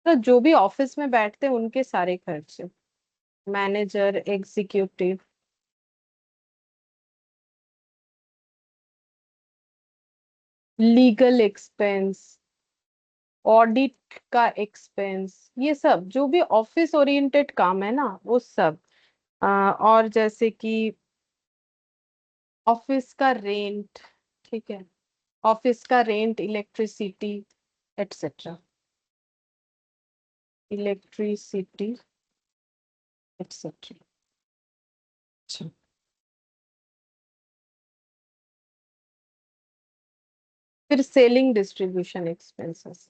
तो जो भी ऑफिस में बैठते हैं उनके सारे खर्चे, manager, executive. Legal expense, audit का एक्सपेंस, ये सब जो भी ऑफिस ओरिएंटेड काम है ना वो सब। और जैसे कि ऑफिस का रेंट, ठीक है, ऑफिस का rent, electricity etcetera, electricity etcetera. अच्छा, फिर selling distribution expenses,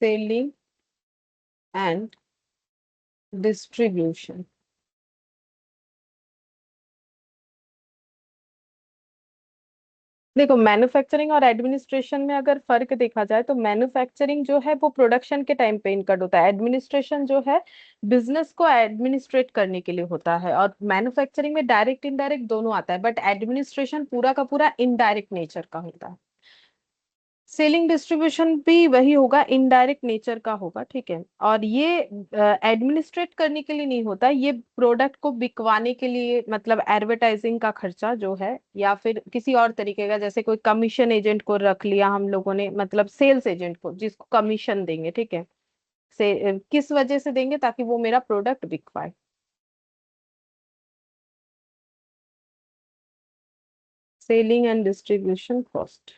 selling and distribution. देखो, मैन्युफैक्चरिंग और एडमिनिस्ट्रेशन में अगर फर्क देखा जाए तो मैन्युफैक्चरिंग जो है वो प्रोडक्शन के टाइम पे इनकर्ड होता है, एडमिनिस्ट्रेशन जो है बिजनेस को एडमिनिस्ट्रेट करने के लिए होता है। और मैन्युफैक्चरिंग में डायरेक्ट इनडायरेक्ट दोनों आता है, बट एडमिनिस्ट्रेशन पूरा का पूरा इनडायरेक्ट नेचर का होता है। सेलिंग डिस्ट्रीब्यूशन भी वही होगा, इनडायरेक्ट नेचर का होगा, ठीक है। और ये एडमिनिस्ट्रेट करने के लिए नहीं होता, ये प्रोडक्ट को बिकवाने के लिए, मतलब एडवर्टाइजिंग का खर्चा जो है, या फिर किसी और तरीके का, जैसे कोई कमीशन एजेंट को रख लिया हम लोगों ने, मतलब सेल्स एजेंट को जिसको कमीशन देंगे, ठीक है, से किस वजह से देंगे, ताकि वो मेरा प्रोडक्ट बिकवाए। Selling and distribution cost,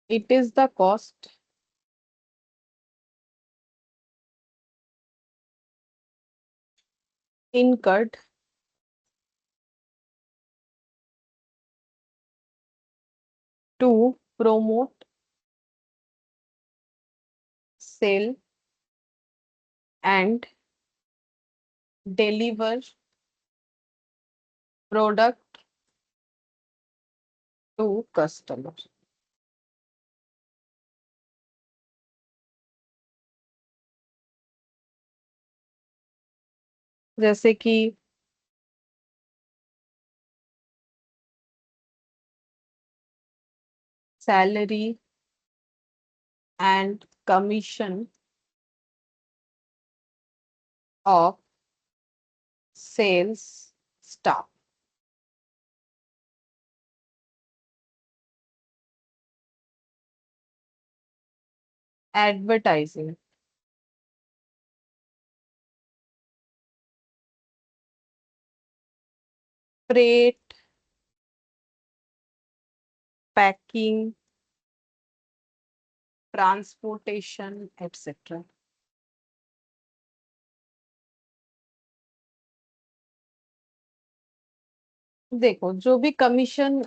it is the cost incurred to promote, sell and deliver product to customer. जैसे कि salary and commission of sales staff. Advertising, freight, packing, transportation, etc. देखो, जो भी commission,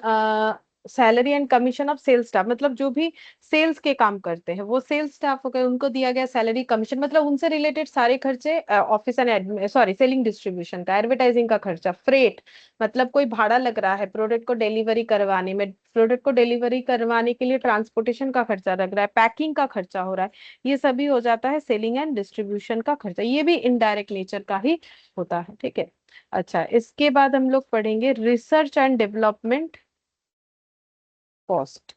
salary and commission of sales staff, मतलब जो भी सेल्स के काम करते हैं वो सेल्स स्टाफ हो गए, उनको दिया गया सैलरी कमीशन, मतलब उनसे रिलेटेड सारे खर्चे, office and sorry selling distribution का, एडवर्टाइजिंग का खर्चा, फ्रेट मतलब कोई भाड़ा लग रहा है प्रोडक्ट को डिलीवरी करवाने में, प्रोडक्ट को डिलीवरी करवाने के लिए ट्रांसपोर्टेशन का खर्चा लग रहा है, पैकिंग का खर्चा हो रहा है, ये सभी हो जाता है सेलिंग एंड डिस्ट्रीब्यूशन का खर्चा, ये भी इनडायरेक्ट नेचर का ही होता है। ठीक है। अच्छा, इसके बाद हम लोग पढ़ेंगे research and development cost.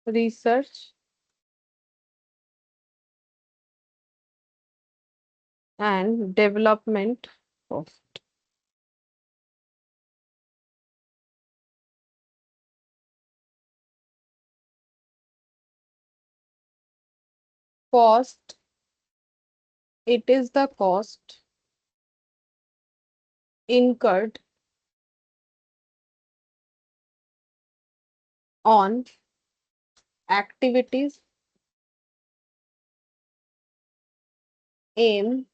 Research and development cost. Cost, it is the cost incurred on activities aimed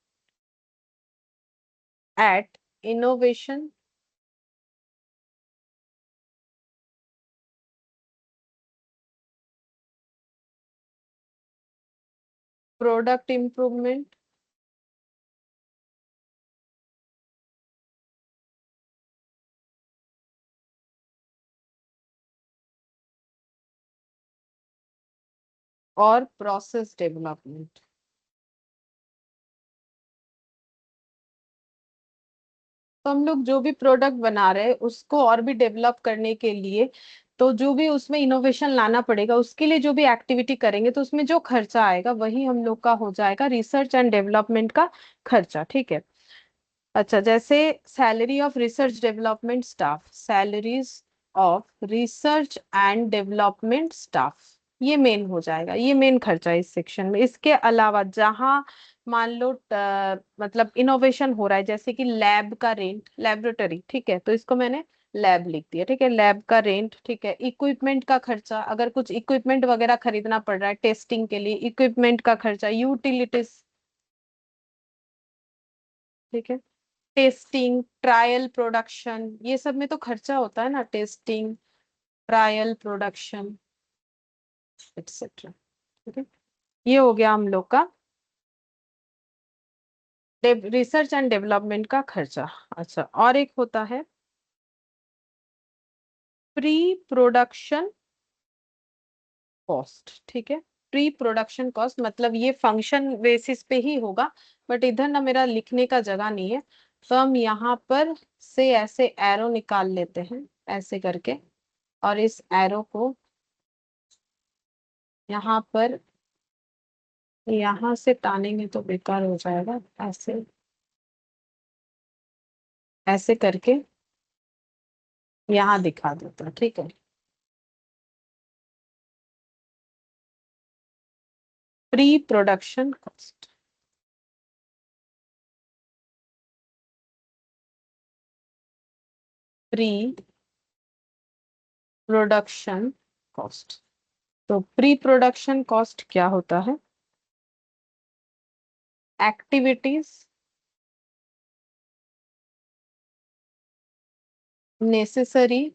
at innovation, product improvement, और प्रोसेस डेवलपमेंट। तो हम लोग जो भी प्रोडक्ट बना रहे हैं उसको और भी डेवलप करने के लिए, तो जो भी उसमें इनोवेशन लाना पड़ेगा उसके लिए जो भी एक्टिविटी करेंगे तो उसमें जो खर्चा आएगा वही हम लोग का हो जाएगा रिसर्च एंड डेवलपमेंट का खर्चा। ठीक है। अच्छा, जैसे salary of research development staff, salaries of research and development staff, ये मेन हो जाएगा, ये मेन खर्चा है इस सेक्शन में। इसके अलावा जहां मान लो मतलब इनोवेशन हो रहा है, जैसे कि लैब का रेंट, लेबोरेटरी, ठीक है, तो इसको मैंने लैब लिख दिया। ठीक है, लैब का रेंट, ठीक है, इक्विपमेंट का खर्चा, अगर कुछ इक्विपमेंट वगैरह खरीदना पड़ रहा है टेस्टिंग के लिए, इक्विपमेंट का खर्चा, यूटिलिटीज, ठीक है, टेस्टिंग, ट्रायल, प्रोडक्शन, ये सब में तो खर्चा होता है ना, टेस्टिंग, ट्रायल, प्रोडक्शन, एक्सेट्रा। ठीक है, ये हो गया हम लोग का रिसर्च एंड डेवलपमेंट का खर्चा। अच्छा, और एक होता है प्री प्रोडक्शन कॉस्ट। ठीक है, प्री प्रोडक्शन कॉस्ट मतलब ये फंक्शन बेसिस पे ही होगा, बट इधर ना मेरा लिखने का जगह नहीं है, तो हम यहाँ पर से ऐसे एरो निकाल लेते हैं ऐसे करके, और इस एरो को यहाँ पर यहाँ से तानेंगे तो बेकार हो जाएगा, ऐसे ऐसे करके यहाँ दिखा देता हूँ। ठीक है, pre production cost. Pre production cost. तो प्री प्रोडक्शन कॉस्ट क्या होता है? Activities necessary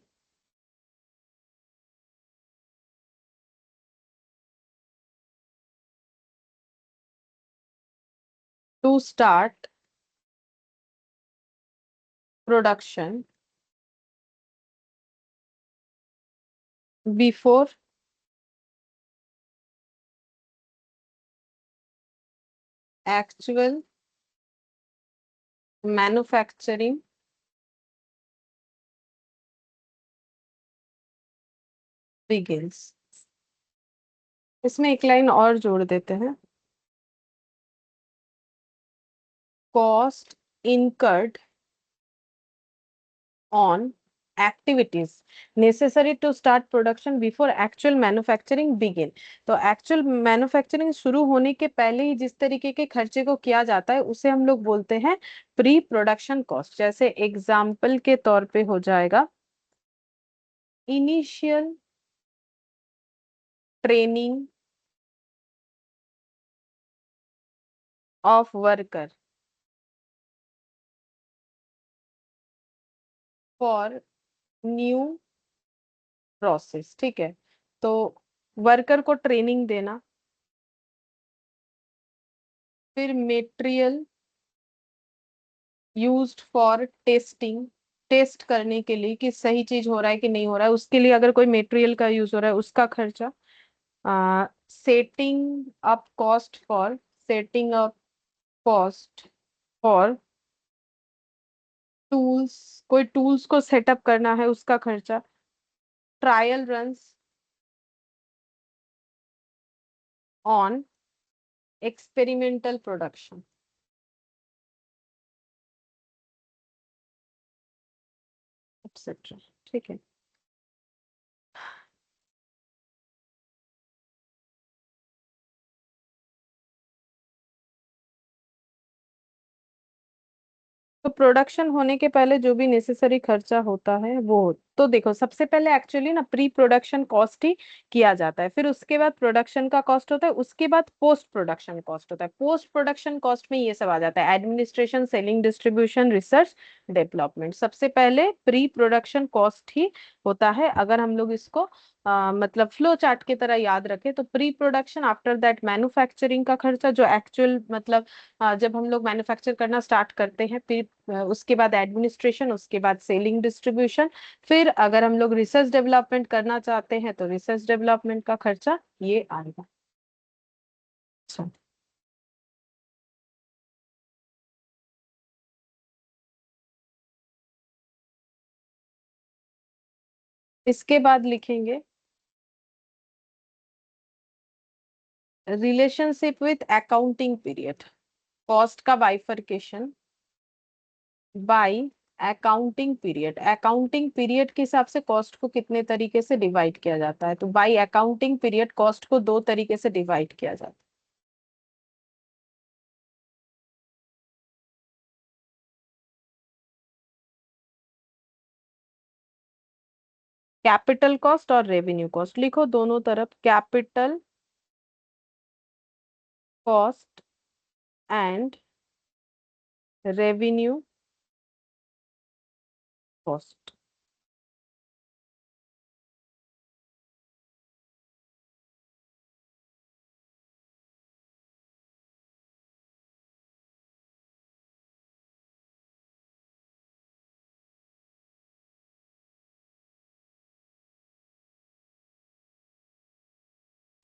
to start production before actual manufacturing begins. इसमें एक लाइन और जोड़ देते हैं, cost incurred on activities necessary to start production before actual manufacturing begin. तो एक्चुअल मैन्युफैक्चरिंग शुरू होने के पहले ही जिस तरीके के खर्चे को किया जाता है उसे हम लोग बोलते हैं प्री प्रोडक्शन कॉस्ट। जैसे एग्जाम्पल के तौर पे हो जाएगा, initial training of worker for new process. ठीक है, तो वर्कर को ट्रेनिंग देना, फिर material used for testing, test करने के लिए कि सही चीज हो रहा है कि नहीं हो रहा है, उसके लिए अगर कोई मटेरियल का यूज हो रहा है उसका खर्चा। Setting up cost for setting up cost for tools, कोई टूल्स को सेटअप करना है उसका खर्चा। Trial runs on experimental production etcetera. ठीक है, तो प्रोडक्शन होने के पहले जो भी नेसेसरी खर्चा होता है वो, तो देखो सबसे पहले एक्चुअली ना प्री प्रोडक्शन कॉस्ट ही किया जाता है, फिर उसके बाद प्रोडक्शन का कॉस्ट होता है, उसके बाद पोस्ट प्रोडक्शन कॉस्ट होता है। पोस्ट प्रोडक्शन कॉस्ट में ये सब आ जाता है, administration, selling, distribution, research, development. सबसे पहले प्री प्रोडक्शन कॉस्ट ही होता है। अगर हम लोग इसको मतलब फ्लो चार्ट की तरह याद रखें तो pre production, after that manufacturing का खर्चा जो एक्चुअल मतलब जब हम लोग मैन्युफैक्चर करना स्टार्ट करते हैं, फिर उसके बाद एडमिनिस्ट्रेशन, उसके बाद सेलिंग, डिस्ट्रीब्यूशन, फिर अगर हम लोग रिसर्च डेवलपमेंट करना चाहते हैं तो रिसर्च डेवलपमेंट का खर्चा ये आएगा। अच्छा, इसके बाद लिखेंगे relationship with accounting period, cost का bifurcation by accounting period. Accounting period के हिसाब से कॉस्ट को कितने तरीके से डिवाइड किया जाता है, तो बाय अकाउंटिंग पीरियड कॉस्ट को दो तरीके से डिवाइड किया जाता है। कैपिटल कॉस्ट और रेवेन्यू कॉस्ट लिखो दोनों तरफ, capital cost and revenue cost.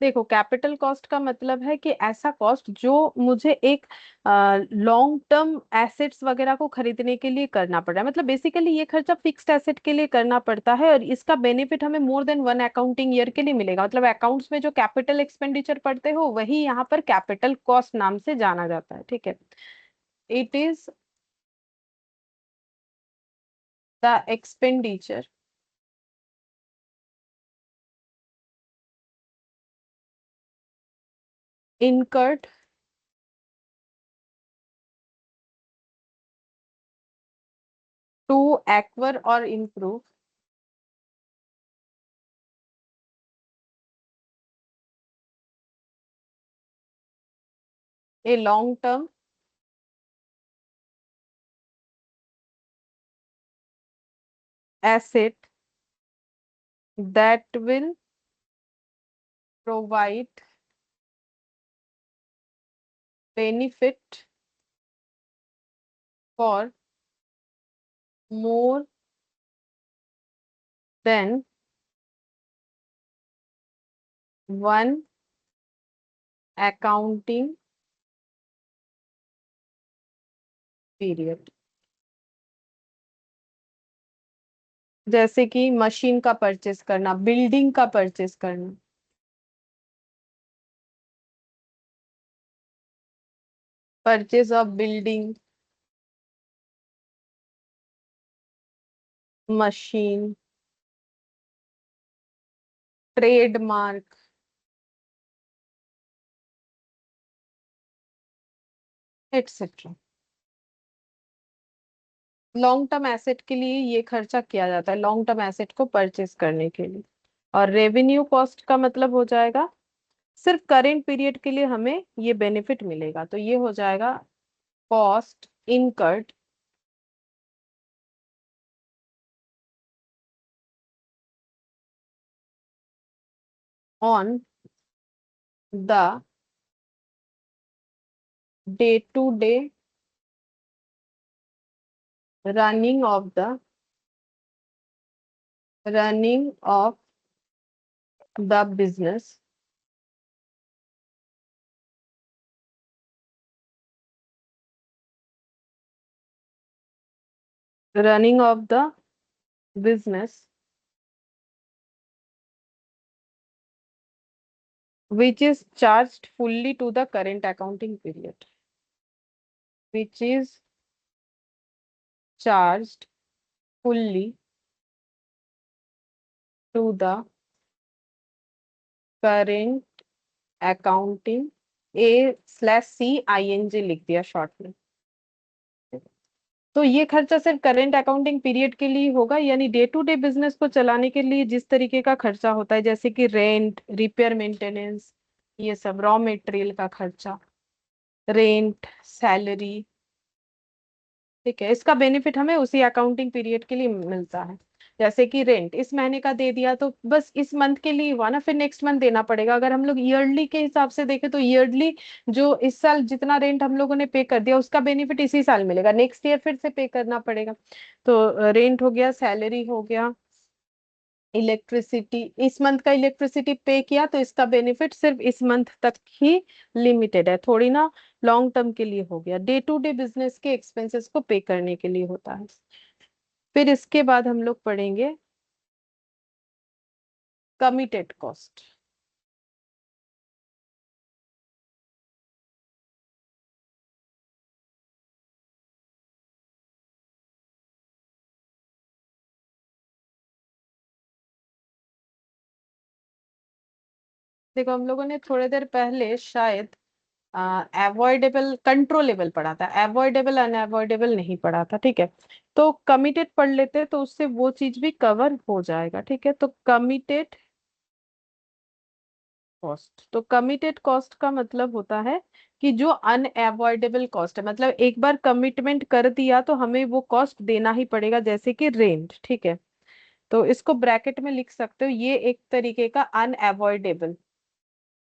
देखो कैपिटल कॉस्ट का मतलब है कि ऐसा कॉस्ट जो मुझे एक लॉन्ग टर्म एसेट्स वगैरह को खरीदने के लिए करना पड़ रहा है, मतलब बेसिकली ये खर्चा फिक्स्ड एसेट के लिए करना पड़ता है और इसका बेनिफिट हमें more than one accounting year के लिए मिलेगा। मतलब अकाउंट्स में जो कैपिटल एक्सपेंडिचर पड़ते हो वही यहाँ पर कैपिटल कॉस्ट नाम से जाना जाता है। ठीक है, it is the expenditure incurred to acquire और improve a long term asset that will provide benefit for more than one accounting period। जैसे कि मशीन का परचेस करना, बिल्डिंग का परचेस करना। Purchase of building, machine, trademark, etcetera. Long term asset के लिए ये खर्चा किया जाता है, लॉन्ग टर्म एसेट को परचेस करने के लिए। और रेवेन्यू कॉस्ट का मतलब हो जाएगा सिर्फ करेंट पीरियड के लिए हमें ये बेनिफिट मिलेगा, तो ये हो जाएगा cost incurred on the day to day running of the running of the business running of the business which is charged fully to the current accounting period, which is charged fully to the current accounting, A/C लिख दिया शॉर्ट में। तो ये खर्चा सिर्फ करेंट अकाउंटिंग पीरियड के लिए होगा, यानी डे टू डे बिजनेस को चलाने के लिए जिस तरीके का खर्चा होता है, जैसे कि रेंट, रिपेयर, मेंटेनेंस, ये सब रॉ मटेरियल का खर्चा, रेंट, सैलरी, ठीक है, इसका बेनिफिट हमें उसी अकाउंटिंग पीरियड के लिए मिलता है। जैसे कि रेंट इस महीने का दे दिया तो बस इस मंथ के लिए हुआ ना, फिर नेक्स्ट मंथ देना पड़ेगा। अगर हम लोग ईयरली के हिसाब से देखें तो ईयरली जो इस साल जितना रेंट हम लोगों ने पे कर दिया उसका बेनिफिट इसी साल मिलेगा, नेक्स्ट ईयर फिर से पे करना पड़ेगा। तो रेंट हो गया, सैलरी हो गया, इलेक्ट्रिसिटी, इस मंथ का इलेक्ट्रिसिटी पे किया तो इसका बेनिफिट सिर्फ इस मंथ तक ही लिमिटेड है, थोड़ी ना लॉन्ग टर्म के लिए हो गया, डे टू डे बिजनेस के एक्सपेंसेस को पे करने के लिए होता है। फिर इसके बाद हम लोग पढ़ेंगे कमिटेड कॉस्ट। देखो हम लोगों ने थोड़ी देर पहले शायद अवॉइडेबल कंट्रोलेबल पढ़ा था, अवॉइडेबल अनअवॉइडेबल नहीं पढ़ा था, ठीक है। तो कमिटेड पढ़ लेते तो उससे वो चीज भी कवर हो जाएगा, ठीक है। तो कमिटेड कॉस्ट, तो कमिटेड कॉस्ट का मतलब होता है कि जो अनअवॉइडेबल कॉस्ट है, मतलब एक बार कमिटमेंट कर दिया तो हमें वो कॉस्ट देना ही पड़ेगा, जैसे कि रेंट, ठीक है। तो इसको ब्रैकेट में लिख सकते हो, ये एक तरीके का अनअवॉइडेबल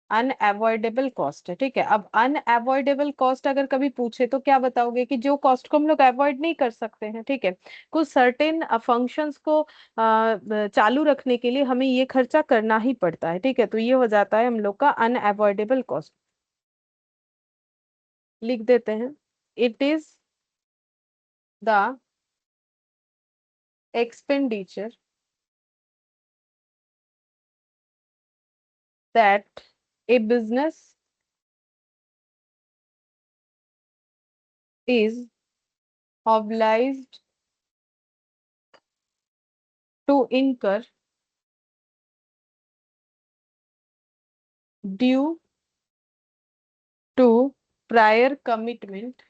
अनअवॉइडेबल कॉस्ट है, ठीक है। अब अनअवॉइडेबल कॉस्ट अगर कभी पूछे तो क्या बताओगे कि जो कॉस्ट को हम लोग अवॉइड नहीं कर सकते हैं, ठीक है। कुछ सर्टेन फंक्शंस को चालू रखने के लिए हमें ये खर्चा करना ही पड़ता है, ठीक है। तो ये हो जाता है हम लोग का अनअवॉइडेबल कॉस्ट। लिख देते हैं, it is the expenditure that a business is obliged to incur due to prior commitment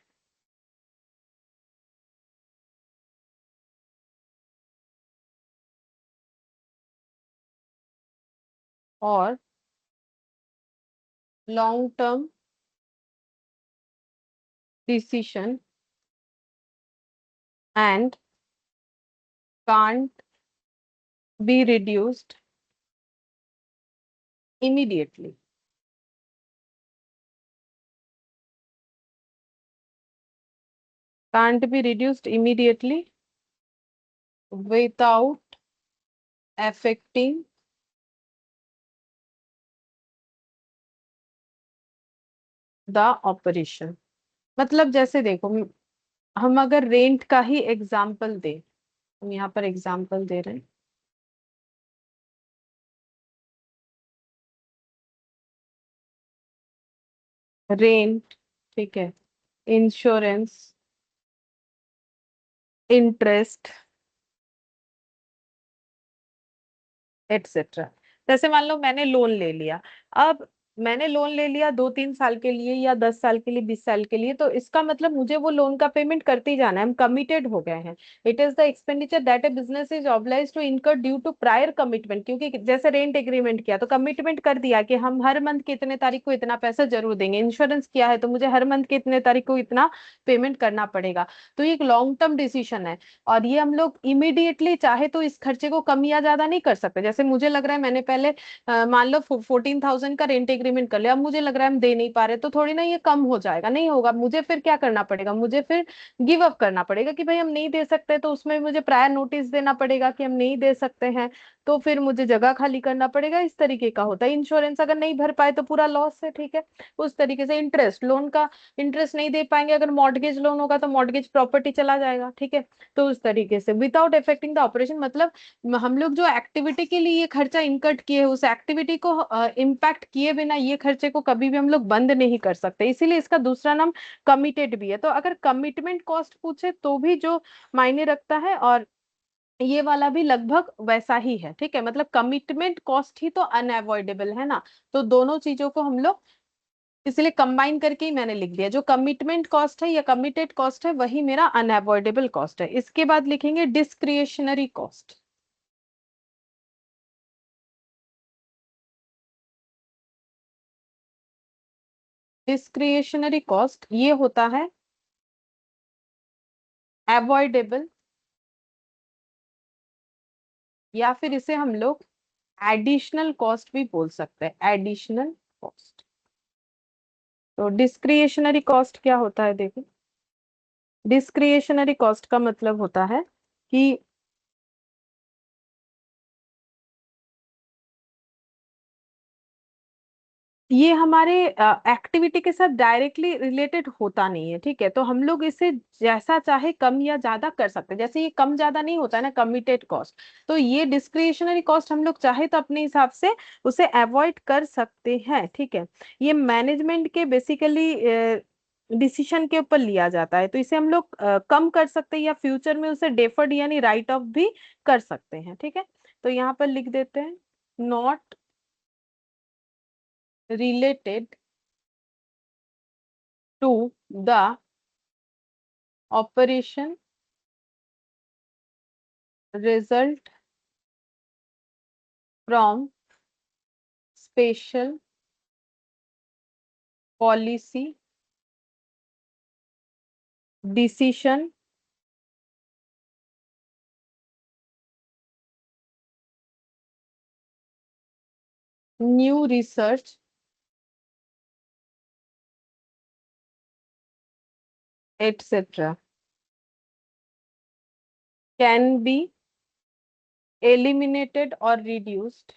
और long term decision and can't be reduced immediately. Can't be reduced immediately without affecting the operation. मतलब जैसे देखो, हम अगर रेंट का ही एग्जाम्पल दें, हम यहाँ पर एग्जाम्पल दे रहे हैं। रेंट, ठीक है, इंश्योरेंस, इंटरेस्ट, एटसेट्रा। जैसे मान लो मैंने लोन ले लिया। अब मैंने लोन ले लिया 2-3 साल के लिए या 10 साल के लिए, 20 साल के लिए, तो इसका मतलब मुझे वो लोन का पेमेंट करते ही जाना है, हम कमिटेड हो गए हैं। It is the expenditure that a business is obliged to incur due to prior commitment. क्योंकि जैसे रेंट एग्रीमेंट किया तो कमिटमेंट कर दिया कि हम हर मंथ के इतने तारीख को इतना पैसा जरूर देंगे। इंश्योरेंस किया है तो मुझे हर मंथ के इतने तारीख को इतना पेमेंट करना पड़ेगा। तो ये एक लॉन्ग टर्म डिसीजन है। और ये हम लोग इमीडिएटली चाहे तो इस खर्चे को कम या ज्यादा नहीं कर सकते। जैसे मुझे लग रहा है मैंने पहले मान लो 14,000 का रेंट एग्रीमेंट कर लिया, अब मुझे लग रहा है हम दे नहीं पा रहे, तो थोड़ी ना ये कम हो जाएगा, नहीं होगा। मुझे फिर क्या करना पड़ेगा, मुझे फिर गिव अप करना पड़ेगा कि भाई हम नहीं दे सकते, तो उसमें मुझे प्रायर नोटिस देना पड़ेगा कि हम नहीं दे सकते हैं। तो फिर मुझे जगह खाली करना पड़ेगा। इस तरीके का होता है। इंश्योरेंस अगर नहीं भर पाए तो पूरा लॉस है, ठीक है। उस तरीके से इंटरेस्ट, लोन का इंटरेस्ट नहीं दे पाएंगे, अगर मॉर्गेज लोन होगा तो मॉर्गेज प्रॉपर्टी चला जाएगा, ठीक है। तो उस तरीके से विदाउट इफेक्टिंग द ऑपरेशन, मतलब हम लोग जो एक्टिविटी के लिए ये खर्चा इनकट किए उस एक्टिविटी को इम्पैक्ट किए बिना ये खर्चे को कभी भी हम लोग बंद नहीं कर सकते। इसीलिए इसका दूसरा नाम कमिटेड भी है। तो अगर कमिटमेंट कॉस्ट पूछे तो भी जो मायने रखता है, और ये वाला भी लगभग वैसा ही है, ठीक है। मतलब कमिटमेंट कॉस्ट ही तो अनअवॉइडेबल है ना। तो दोनों चीजों को हम लोग इसलिए कंबाइन करके ही मैंने लिख दिया। जो कमिटमेंट कॉस्ट है या कमिटेड कॉस्ट है वही मेरा अनअवॉइडेबल कॉस्ट है। इसके बाद लिखेंगे डिस्क्रिएशनरी कॉस्ट। डिस्क्रिएशनरी कॉस्ट ये होता है अवॉइडेबल, या फिर इसे हम लोग एडिशनल कॉस्ट भी बोल सकते हैं, एडिशनल कॉस्ट। तो डिस्क्रिएशनरी कॉस्ट क्या होता है, देखो। डिस्क्रिएशनरी कॉस्ट का मतलब होता है कि ये हमारे एक्टिविटी के साथ डायरेक्टली रिलेटेड होता नहीं है, ठीक है। तो हम लोग इसे जैसा चाहे कम या ज्यादा कर सकते हैं। जैसे ये कम ज्यादा नहीं होता है ना कमिटेड कॉस्ट, तो ये डिस्क्रिशनरी कॉस्ट हम लोग चाहे तो अपने हिसाब से उसे अवॉइड कर सकते हैं, ठीक है। ये मैनेजमेंट के बेसिकली डिसीजन के ऊपर लिया जाता है। तो इसे हम लोग कम कर सकते हैं या फ्यूचर में उसे डेफर्ड यानी राइट ऑफ भी कर सकते हैं, ठीक है। तो यहाँ पर लिख देते हैं not related to the operation result from special policy decision new research etc can be eliminated or reduced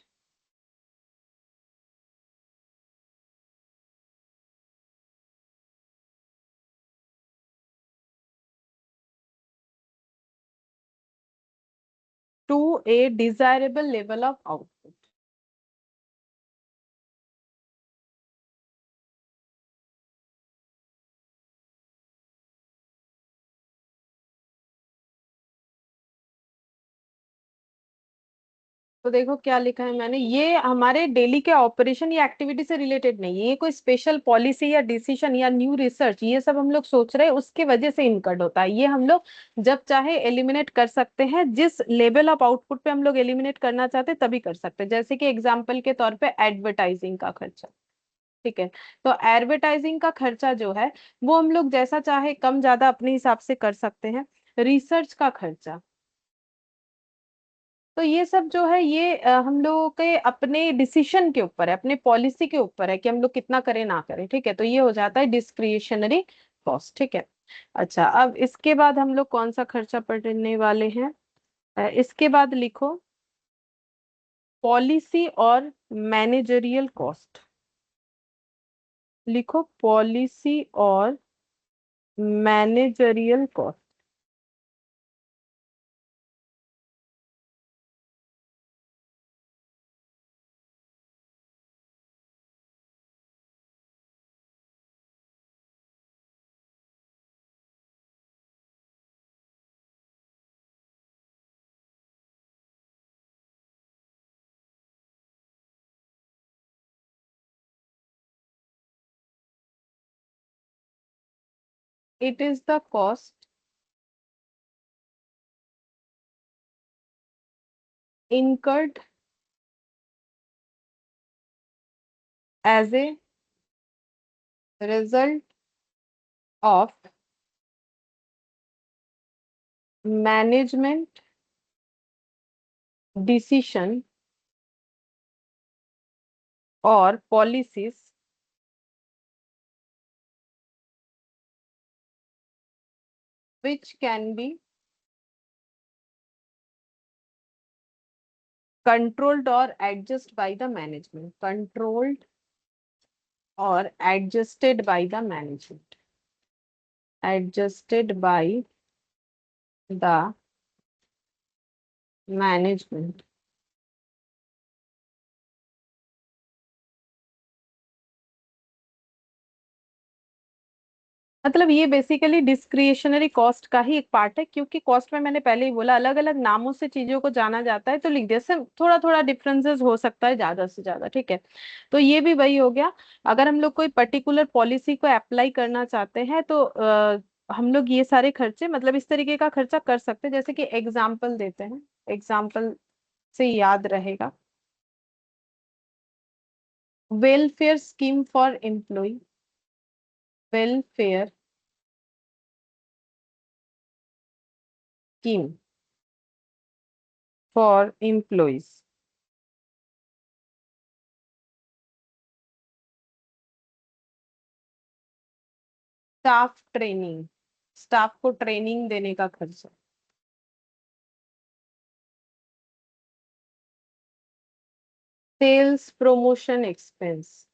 to a desirable level of output। तो देखो क्या लिखा है मैंने, ये हमारे डेली के ऑपरेशन या एक्टिविटी से रिलेटेड नहीं है, ये कोई स्पेशल पॉलिसी या डिसीजन या न्यू रिसर्च ये सब हम लोग सोच रहे हैं उसके वजह से इनकर्ड होता है। ये हम लोग जब चाहे एलिमिनेट कर सकते हैं, जिस लेवल ऑफ आउटपुट पे हम लोग एलिमिनेट करना चाहते हैं तभी कर सकते हैं। जैसे कि एग्जाम्पल के तौर पे एडवर्टाइजिंग का खर्चा, ठीक है। तो एडवर्टाइजिंग का खर्चा जो है वो हम लोग जैसा चाहे कम ज्यादा अपने हिसाब से कर सकते हैं। रिसर्च का खर्चा, तो ये सब जो है ये हम लोगों के अपने डिसीशन के ऊपर है, अपने पॉलिसी के ऊपर है कि हम लोग कितना करें ना करें, ठीक है। तो ये हो जाता है डिस्क्रिशनरी कॉस्ट, ठीक है। अच्छा, अब इसके बाद हम लोग कौन सा खर्चा पढ़ने वाले हैं? इसके बाद लिखो पॉलिसी और मैनेजरियल कॉस्ट। लिखो पॉलिसी और managerial cost. It is the cost incurred as a result of management decision or policies which can be controlled or adjusted by the management, controlled or adjusted by the management, adjusted by the management। मतलब ये बेसिकली डिस्क्रिशनरी कॉस्ट का ही एक पार्ट है, क्योंकि कॉस्ट में मैंने पहले ही बोला अलग अलग नामों से चीजों को जाना जाता है, तो लिख दिया सिर्फ थोड़ा थोड़ा डिफरेंसेस हो सकता है ज्यादा से ज्यादा, ठीक है। तो ये भी वही हो गया। अगर हम लोग कोई पर्टिकुलर पॉलिसी को अप्लाई करना चाहते हैं तो हम लोग ये सारे खर्चे मतलब इस तरीके का खर्चा कर सकते हैं। जैसे कि एग्जाम्पल देते हैं, एग्जाम्पल से याद रहेगा। Welfare scheme for employ, welfare scheme for employees, staff training, staff को ट्रेनिंग देने का खर्चा, sales promotion expense,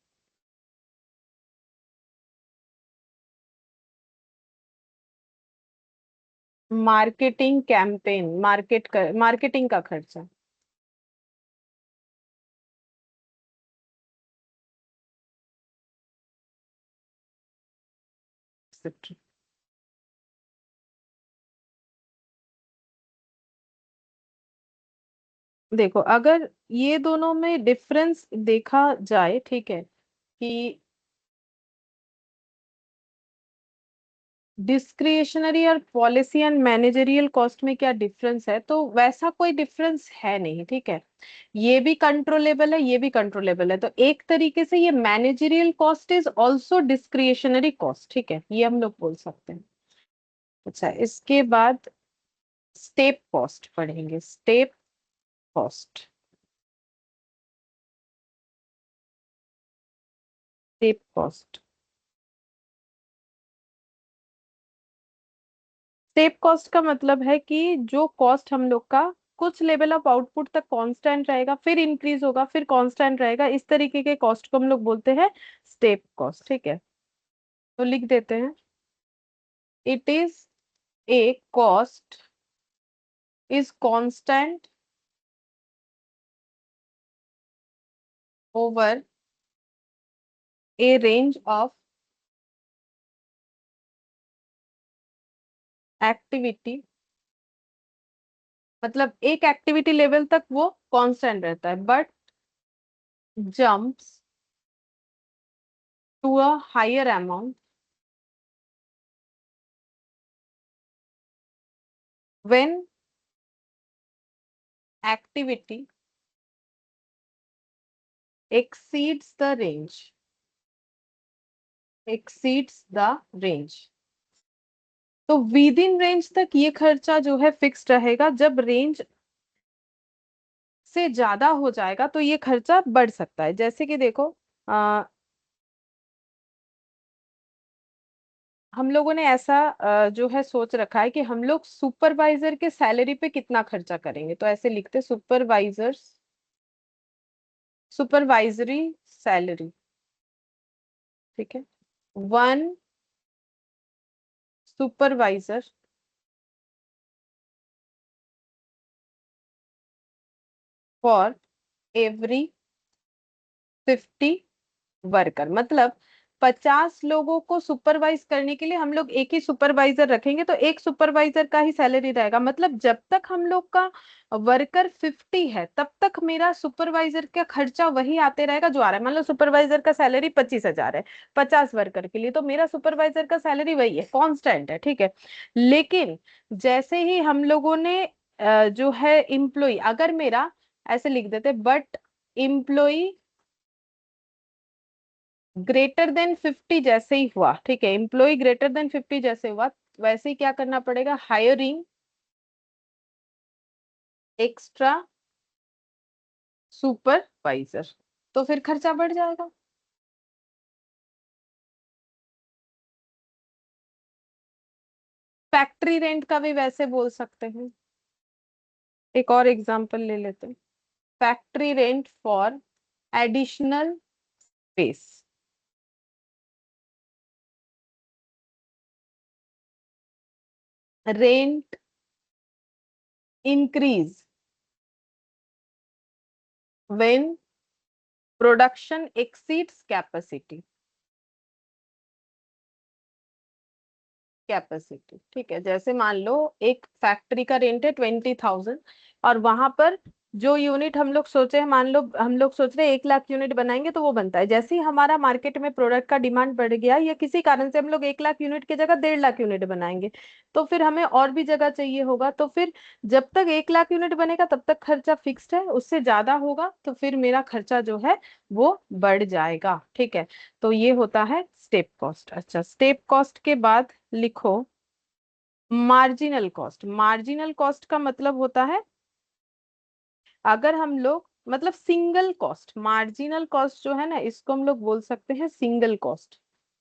marketing campaign, marketing का खर्चा, etc। देखो अगर ये दोनों में डिफरेंस देखा जाए, ठीक है, कि डिस्क्रिशनरी और पॉलिसी एंड मैनेजरियल कॉस्ट में क्या डिफरेंस है, तो वैसा कोई डिफरेंस है नहीं, ठीक है। ये भी कंट्रोलेबल है, ये भी कंट्रोलेबल है, तो एक तरीके से ये managerial cost is also discretionary cost, ठीक है, ये हम लोग बोल सकते हैं। अच्छा, इसके बाद स्टेप कॉस्ट पढ़ेंगे, step cost, step cost. Step cost का मतलब है कि जो कॉस्ट हम लोग का कुछ लेवल ऑफ आउटपुट तक कांस्टेंट रहेगा, फिर इंक्रीज होगा, फिर कांस्टेंट रहेगा, इस तरीके के कॉस्ट को हम लोग बोलते हैं स्टेप कॉस्ट, ठीक है। तो लिख देते हैं, it is a cost is constant over a range of activity मतलब एक एक्टिविटी लेवल तक वो कांस्टेंट रहता है, but jumps to a higher amount when activity exceeds the range, exceeds the range। तो विद इन रेंज तक ये खर्चा जो है फिक्स्ड रहेगा, जब रेंज से ज्यादा हो जाएगा तो ये खर्चा बढ़ सकता है। जैसे कि देखो, आ, हम लोगों ने ऐसा जो है सोच रखा है कि हम लोग सुपरवाइजर के सैलरी पे कितना खर्चा करेंगे, तो ऐसे लिखते सुपरवाइजर्स, सुपरवाइजरी सैलरी, ठीक है। One supervisor for every 50 worker, मतलब 50 लोगों को सुपरवाइज करने के लिए हम लोग एक ही सुपरवाइजर रखेंगे, तो एक सुपरवाइजर का ही सैलरी रहेगा। मतलब जब तक हम लोग का वर्कर 50 है तब तक मेरा सुपरवाइजर का खर्चा वही आते रहेगा जो आ रहा है। मान लो सुपरवाइजर का सैलरी 25,000 है 50 वर्कर के लिए, तो मेरा सुपरवाइजर का सैलरी वही है, कांस्टेंट है, ठीक है। लेकिन जैसे ही हम लोगों ने जो है इम्प्लॉय, अगर मेरा ऐसे लिख देते, बट इम्प्लॉय ग्रेटर देन 50 जैसे ही हुआ, ठीक है, एम्प्लॉय ग्रेटर देन 50 जैसे हुआ, वैसे ही क्या करना पड़ेगा, हायरिंग एक्स्ट्रा सुपरवाइजर, तो फिर खर्चा बढ़ जाएगा। फैक्ट्री रेंट का भी वैसे बोल सकते हैं। एक और एग्जांपल ले लेते हैं, factory rent for additional space, rent increase when production exceeds capacity, capacity, ठीक है। जैसे मान लो एक फैक्ट्री का रेंट है 20,000, और वहां पर जो यूनिट हम लोग सोचे हैं, मान लो हम लोग सोच रहे हैं 1 लाख यूनिट बनाएंगे, तो वो बनता है। जैसे ही हमारा मार्केट में प्रोडक्ट का डिमांड बढ़ गया या किसी कारण से हम लोग 1 लाख यूनिट की जगह 1.5 लाख यूनिट बनाएंगे, तो फिर हमें और भी जगह चाहिए होगा, तो फिर जब तक 1 लाख यूनिट बनेगा तब तक खर्चा फिक्स्ड है, उससे ज्यादा होगा तो फिर मेरा खर्चा जो है वो बढ़ जाएगा, ठीक है। तो ये होता है स्टेप कॉस्ट। अच्छा, स्टेप कॉस्ट के बाद लिखो मार्जिनल कॉस्ट। मार्जिनल कॉस्ट का मतलब होता है, अगर हम लोग मतलब सिंगल कॉस्ट, मार्जिनल कॉस्ट जो है ना, इसको हम लोग बोल सकते हैं सिंगल कॉस्ट।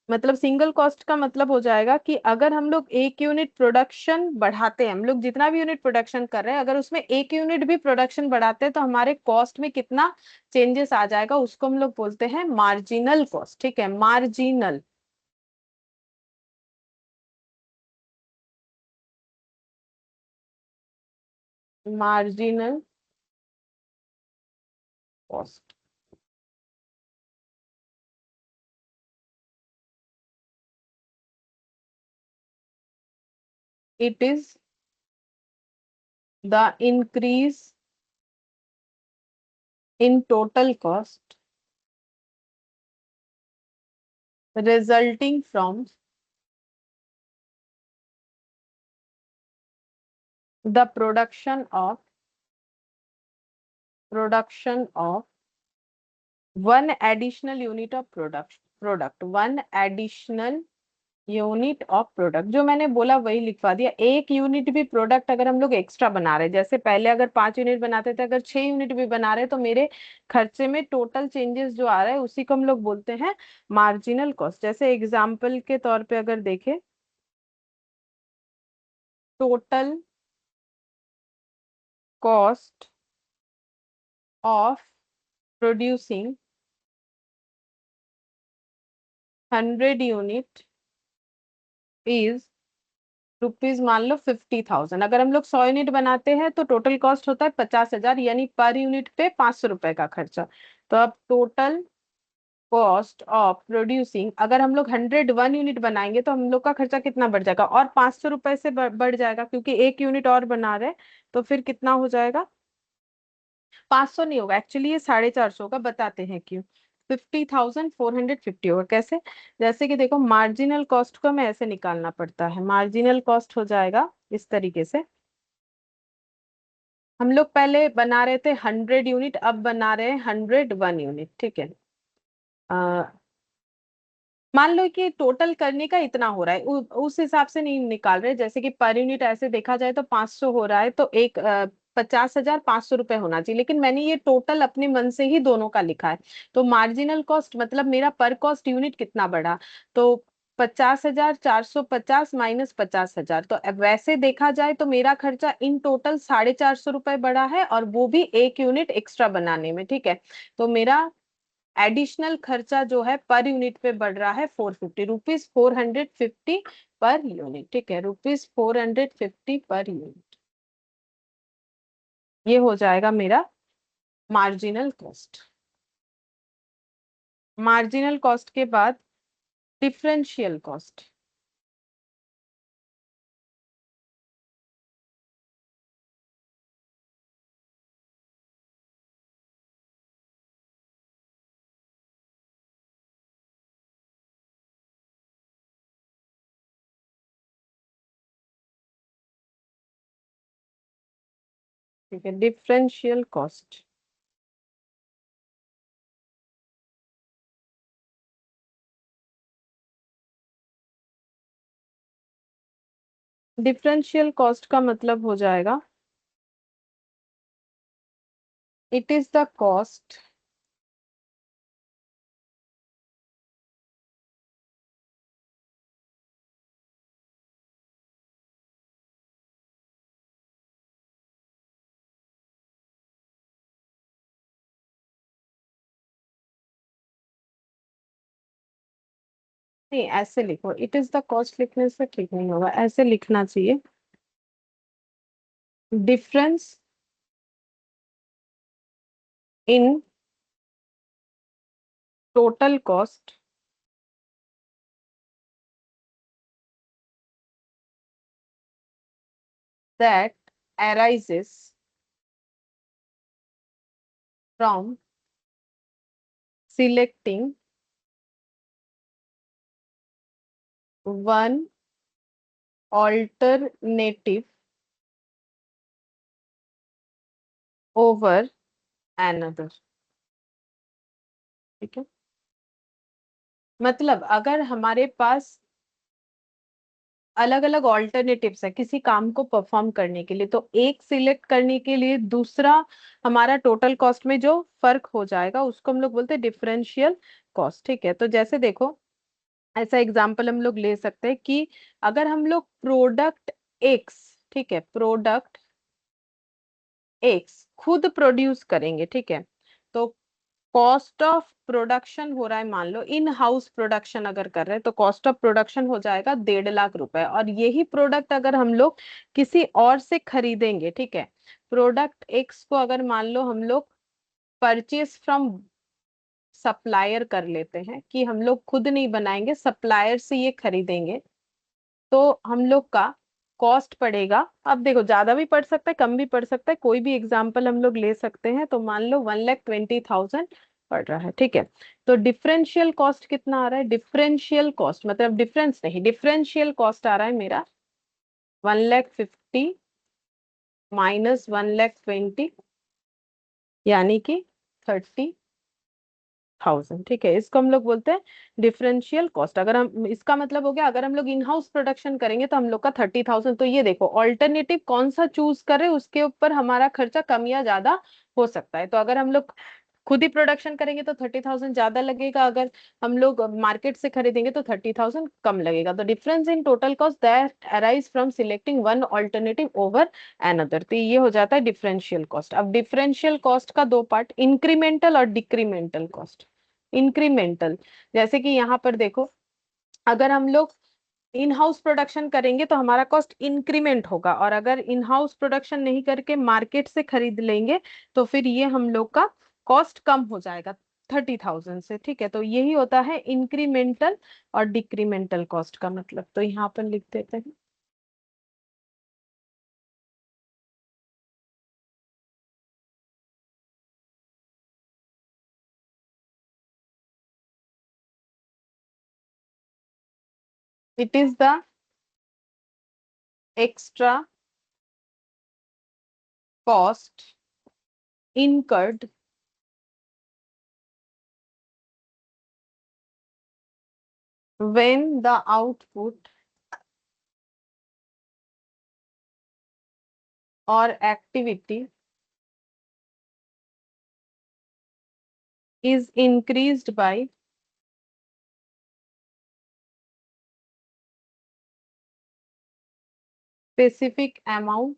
मतलब सिंगल कॉस्ट का मतलब हो जाएगा कि अगर हम लोग एक यूनिट प्रोडक्शन बढ़ाते हैं, हम लोग जितना भी यूनिट प्रोडक्शन कर रहे हैं, अगर उसमें एक यूनिट भी प्रोडक्शन बढ़ाते हैं तो हमारे कॉस्ट में कितना चेंजेस आ जाएगा, उसको हम लोग बोलते हैं मार्जिनल कॉस्ट, ठीक है, marginal, marginal cost. It is the increase in total cost resulting from the production of one additional unit of product, one additional unit of product. जो मैंने बोला वही लिखवा दिया, एक यूनिट भी प्रोडक्ट अगर हम लोग एक्स्ट्रा बना रहे हैं, जैसे पहले अगर 5 यूनिट बनाते थे, अगर 6 यूनिट भी बना रहे हैं, तो मेरे खर्चे में टोटल चेंजेस जो आ रहा है उसी को हम लोग बोलते हैं मार्जिनल कॉस्ट। जैसे एग्जाम्पल के तौर पे अगर देखें, total cost of producing 100 unit is rupees, मान लो 50,000। अगर हम लोग 100 यूनिट बनाते हैं तो टोटल कॉस्ट होता है 50,000, यानी पर यूनिट पे 500 रुपए का खर्चा। तो अब टोटल कॉस्ट ऑफ प्रोड्यूसिंग, अगर हम लोग 101 यूनिट बनाएंगे तो हम लोग का खर्चा कितना बढ़ जाएगा, और 500 रुपए से बढ़ जाएगा, क्योंकि 1 यूनिट और बना रहे हैं। तो फिर कितना हो जाएगा, 500 नहीं होगा एक्चुअली, ये 450 होगा, बताते हैं क्यों। 50,450 होगा, कैसे? जैसे कि देखो, मार्जिनल कॉस्ट को हमें ऐसे निकालना पड़ता है। मार्जिनल कॉस्ट हो जाएगा इस तरीके से। हम लोग पहले बना रहे थे 100 यूनिट, अब बना रहे हैं 101 यूनिट, ठीक है। मान लो कि टोटल करने का इतना हो रहा है, उस हिसाब से नहीं निकाल रहे। जैसे कि पर यूनिट ऐसे देखा जाए तो 500 हो रहा है, तो एक 50,500 रुपए होना चाहिए, लेकिन मैंने ये टोटल अपने मन से ही दोनों का लिखा है। तो मार्जिनल कॉस्ट मतलब मेरा पर कॉस्ट यूनिट कितना बढ़ा, तो 50,450 माइनस 50,000। तो अब वैसे देखा जाए तो मेरा खर्चा इन टोटल 450 रुपए बढ़ा है, और वो भी 1 यूनिट एक्स्ट्रा बनाने में, ठीक है। तो मेरा एडिशनल खर्चा जो है पर यूनिट पे बढ़ रहा है 450 रुपीज, 450 पर यूनिट, ठीक है, रुपीज 450 पर यूनिट। ये हो जाएगा मेरा मार्जिनल कॉस्ट। मार्जिनल कॉस्ट के बाद डिफरेंशियल कॉस्ट। ठीक है, डिफरेंशियल कॉस्ट। डिफरेंशियल कॉस्ट का मतलब हो जाएगा, इट इज द कॉस्ट नहीं, ऐसे लिखो, इट इज द कॉस्ट लिखने से ठीक नहीं होगा, ऐसे लिखना चाहिए, difference in total cost that arises from selecting one alternative over another, ठीक है। मतलब अगर हमारे पास अलग अलग ऑल्टरनेटिव्स है किसी काम को परफॉर्म करने के लिए, तो एक सिलेक्ट करने के लिए दूसरा हमारा टोटल कॉस्ट में जो फर्क हो जाएगा उसको हम लोग बोलते हैं डिफरेंशियल कॉस्ट, ठीक है। तो जैसे देखो, ऐसा एग्जांपल हम लोग ले सकते हैं कि अगर हम लोग प्रोडक्ट एक्स, ठीक है, प्रोडक्ट एक्स खुद प्रोड्यूस करेंगे, ठीक है, तो कॉस्ट ऑफ प्रोडक्शन हो रहा है, मान लो इन हाउस प्रोडक्शन अगर कर रहे हैं तो कॉस्ट ऑफ प्रोडक्शन हो जाएगा 1.5 लाख रुपए, और यही प्रोडक्ट अगर हम लोग किसी और से खरीदेंगे, ठीक है, प्रोडक्ट एक्स को अगर मान लो हम लोग परचेज फ्रॉम सप्लायर कर लेते हैं, कि हम लोग खुद नहीं बनाएंगे, सप्लायर से ये खरीदेंगे, तो हम लोग का कॉस्ट पड़ेगा। अब देखो, ज्यादा भी पड़ सकता है, कम भी पड़ सकता है, कोई भी एग्जांपल हम लोग ले सकते हैं। तो मान लो 1,20,000 पड़ रहा है, ठीक है। तो डिफरेंशियल कॉस्ट कितना आ रहा है, डिफरेंशियल कॉस्ट मतलब डिफरेंस नहीं, डिफरेंशियल कॉस्ट आ रहा है मेरा 1,50,000 माइनस 1,20,000, यानी कि 30,000, ठीक है। इसको हम लोग बोलते हैं डिफरेंशियल कॉस्ट। अगर हम, इसका मतलब हो गया, अगर हम लोग इन हाउस प्रोडक्शन करेंगे तो हम लोग का 30,000। तो ये देखो, ऑल्टरनेटिव कौन सा चूज करें उसके ऊपर हमारा खर्चा कम या ज्यादा हो सकता है। तो अगर हम लोग खुद ही प्रोडक्शन करेंगे तो 30,000 ज्यादा लगेगा, अगर हम लोग मार्केट से खरीदेंगे तो 30,000 कम लगेगा। तो difference in total cost that arise from selecting one alternative over another, तो ये हो जाता है डिफरेंशियल कॉस्ट। अब डिफरेंशियल कॉस्ट का दो पार्ट, इंक्रीमेंटल और डिक्रीमेंटल कॉस्ट। इंक्रीमेंटल, जैसे कि यहाँ पर देखो, अगर हम लोग इन हाउस प्रोडक्शन करेंगे तो हमारा कॉस्ट इंक्रीमेंट होगा, और अगर इन हाउस प्रोडक्शन नहीं करके मार्केट से खरीद लेंगे तो फिर ये हम लोग का कॉस्ट कम हो जाएगा। 30,000 से, ठीक है। तो यही होता है इंक्रीमेंटल और डिक्रीमेंटल कॉस्ट का मतलब। तो यहाँ पर लिख देते हैं it is the extra cost incurred when the output or activity is increased by specific amount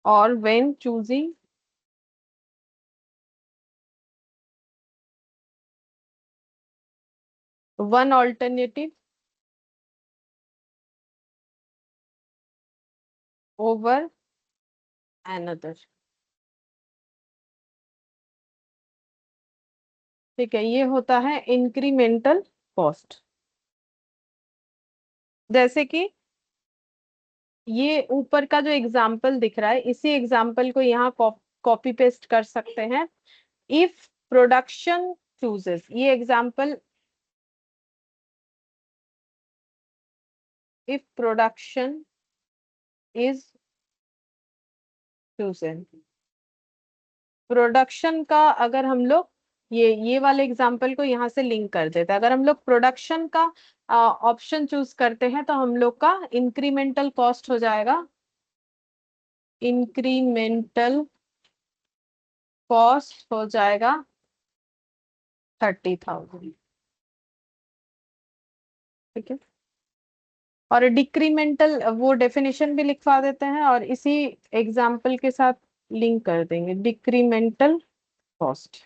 or when choosing one alternative over another। ठीक है, ये होता है इंक्रीमेंटल कॉस्ट। जैसे कि ये ऊपर का जो एग्जाम्पल दिख रहा है, इसी एग्जाम्पल को यहाँ कॉपी पेस्ट कर सकते हैं। इफ प्रोडक्शन चूजेस, ये example, if production is chosen, production का अगर हम लोग ये वाले एग्जाम्पल को यहाँ से लिंक कर देते हैं, अगर हम लोग प्रोडक्शन का ऑप्शन चूज करते हैं तो हम लोग का इंक्रीमेंटल कॉस्ट हो जाएगा, इंक्रीमेंटल कॉस्ट हो जाएगा 30,000। ठीक है, और डिक्रीमेंटल वो डेफिनेशन भी लिखवा देते हैं और इसी एग्जाम्पल के साथ लिंक कर देंगे, decremental cost.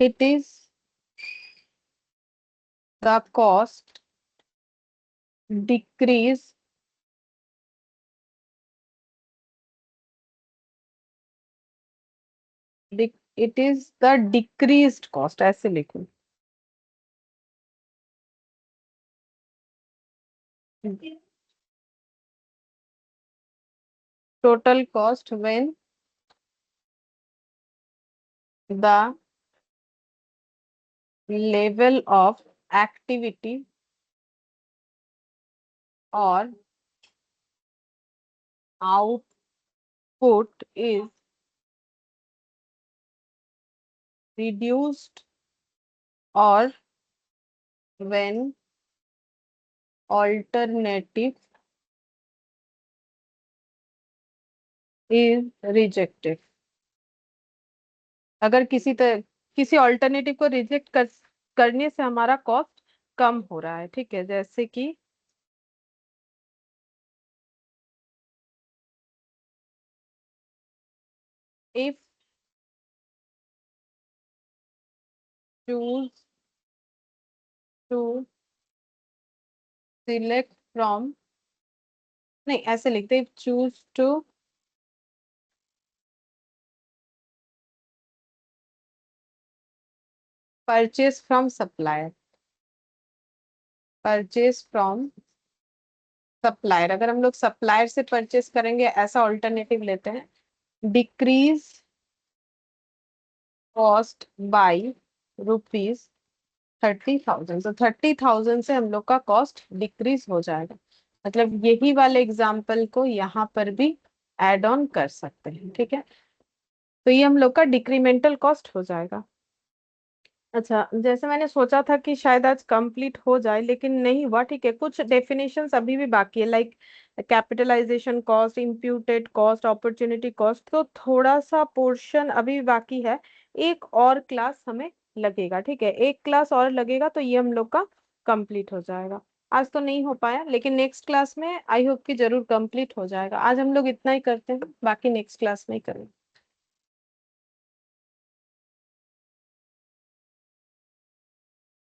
It is the cost decrease it is the decreased cost, ऐसे लिखो। Total cost when the level of activity or output is reduced or when alternative is rejected। अगर किसी ऑल्टरनेटिव को रिजेक्ट करने से हमारा कॉस्ट कम हो रहा है, ठीक है। जैसे कि if choose to select from, नहीं ऐसे लिखते, if choose to purchase from supplier, purchase from supplier, अगर हम लोग सप्लायर से परचेस करेंगे, ऐसा ऑल्टरनेटिव लेते हैं, डिक्रीज कॉस्ट बाय ₹30,000। तो 30,000 से हम लोग का कॉस्ट डिक्रीज हो जाएगा। मतलब यही वाले एग्जाम्पल को यहाँ पर भी एड ऑन कर सकते हैं, ठीक है। तो ये हम लोग का डिक्रीमेंटल कॉस्ट हो जाएगा। अच्छा, जैसे मैंने सोचा था कि शायद आज कंप्लीट हो जाए, लेकिन नहीं हुआ। ठीक है, कुछ डेफिनेशंस अभी भी बाकी है, like capitalization cost, imputed cost, opportunity cost. तो थोड़ा सा पोर्शन अभी भी बाकी है। एक और क्लास हमें लगेगा। ठीक है, एक क्लास और लगेगा तो ये हम लोग का कंप्लीट हो जाएगा। आज तो नहीं हो पाया, लेकिन नेक्स्ट क्लास में आई होप कि जरूर कंप्लीट हो जाएगा। आज हम लोग इतना ही करते हैं, बाकी नेक्स्ट क्लास में ही करेंगे।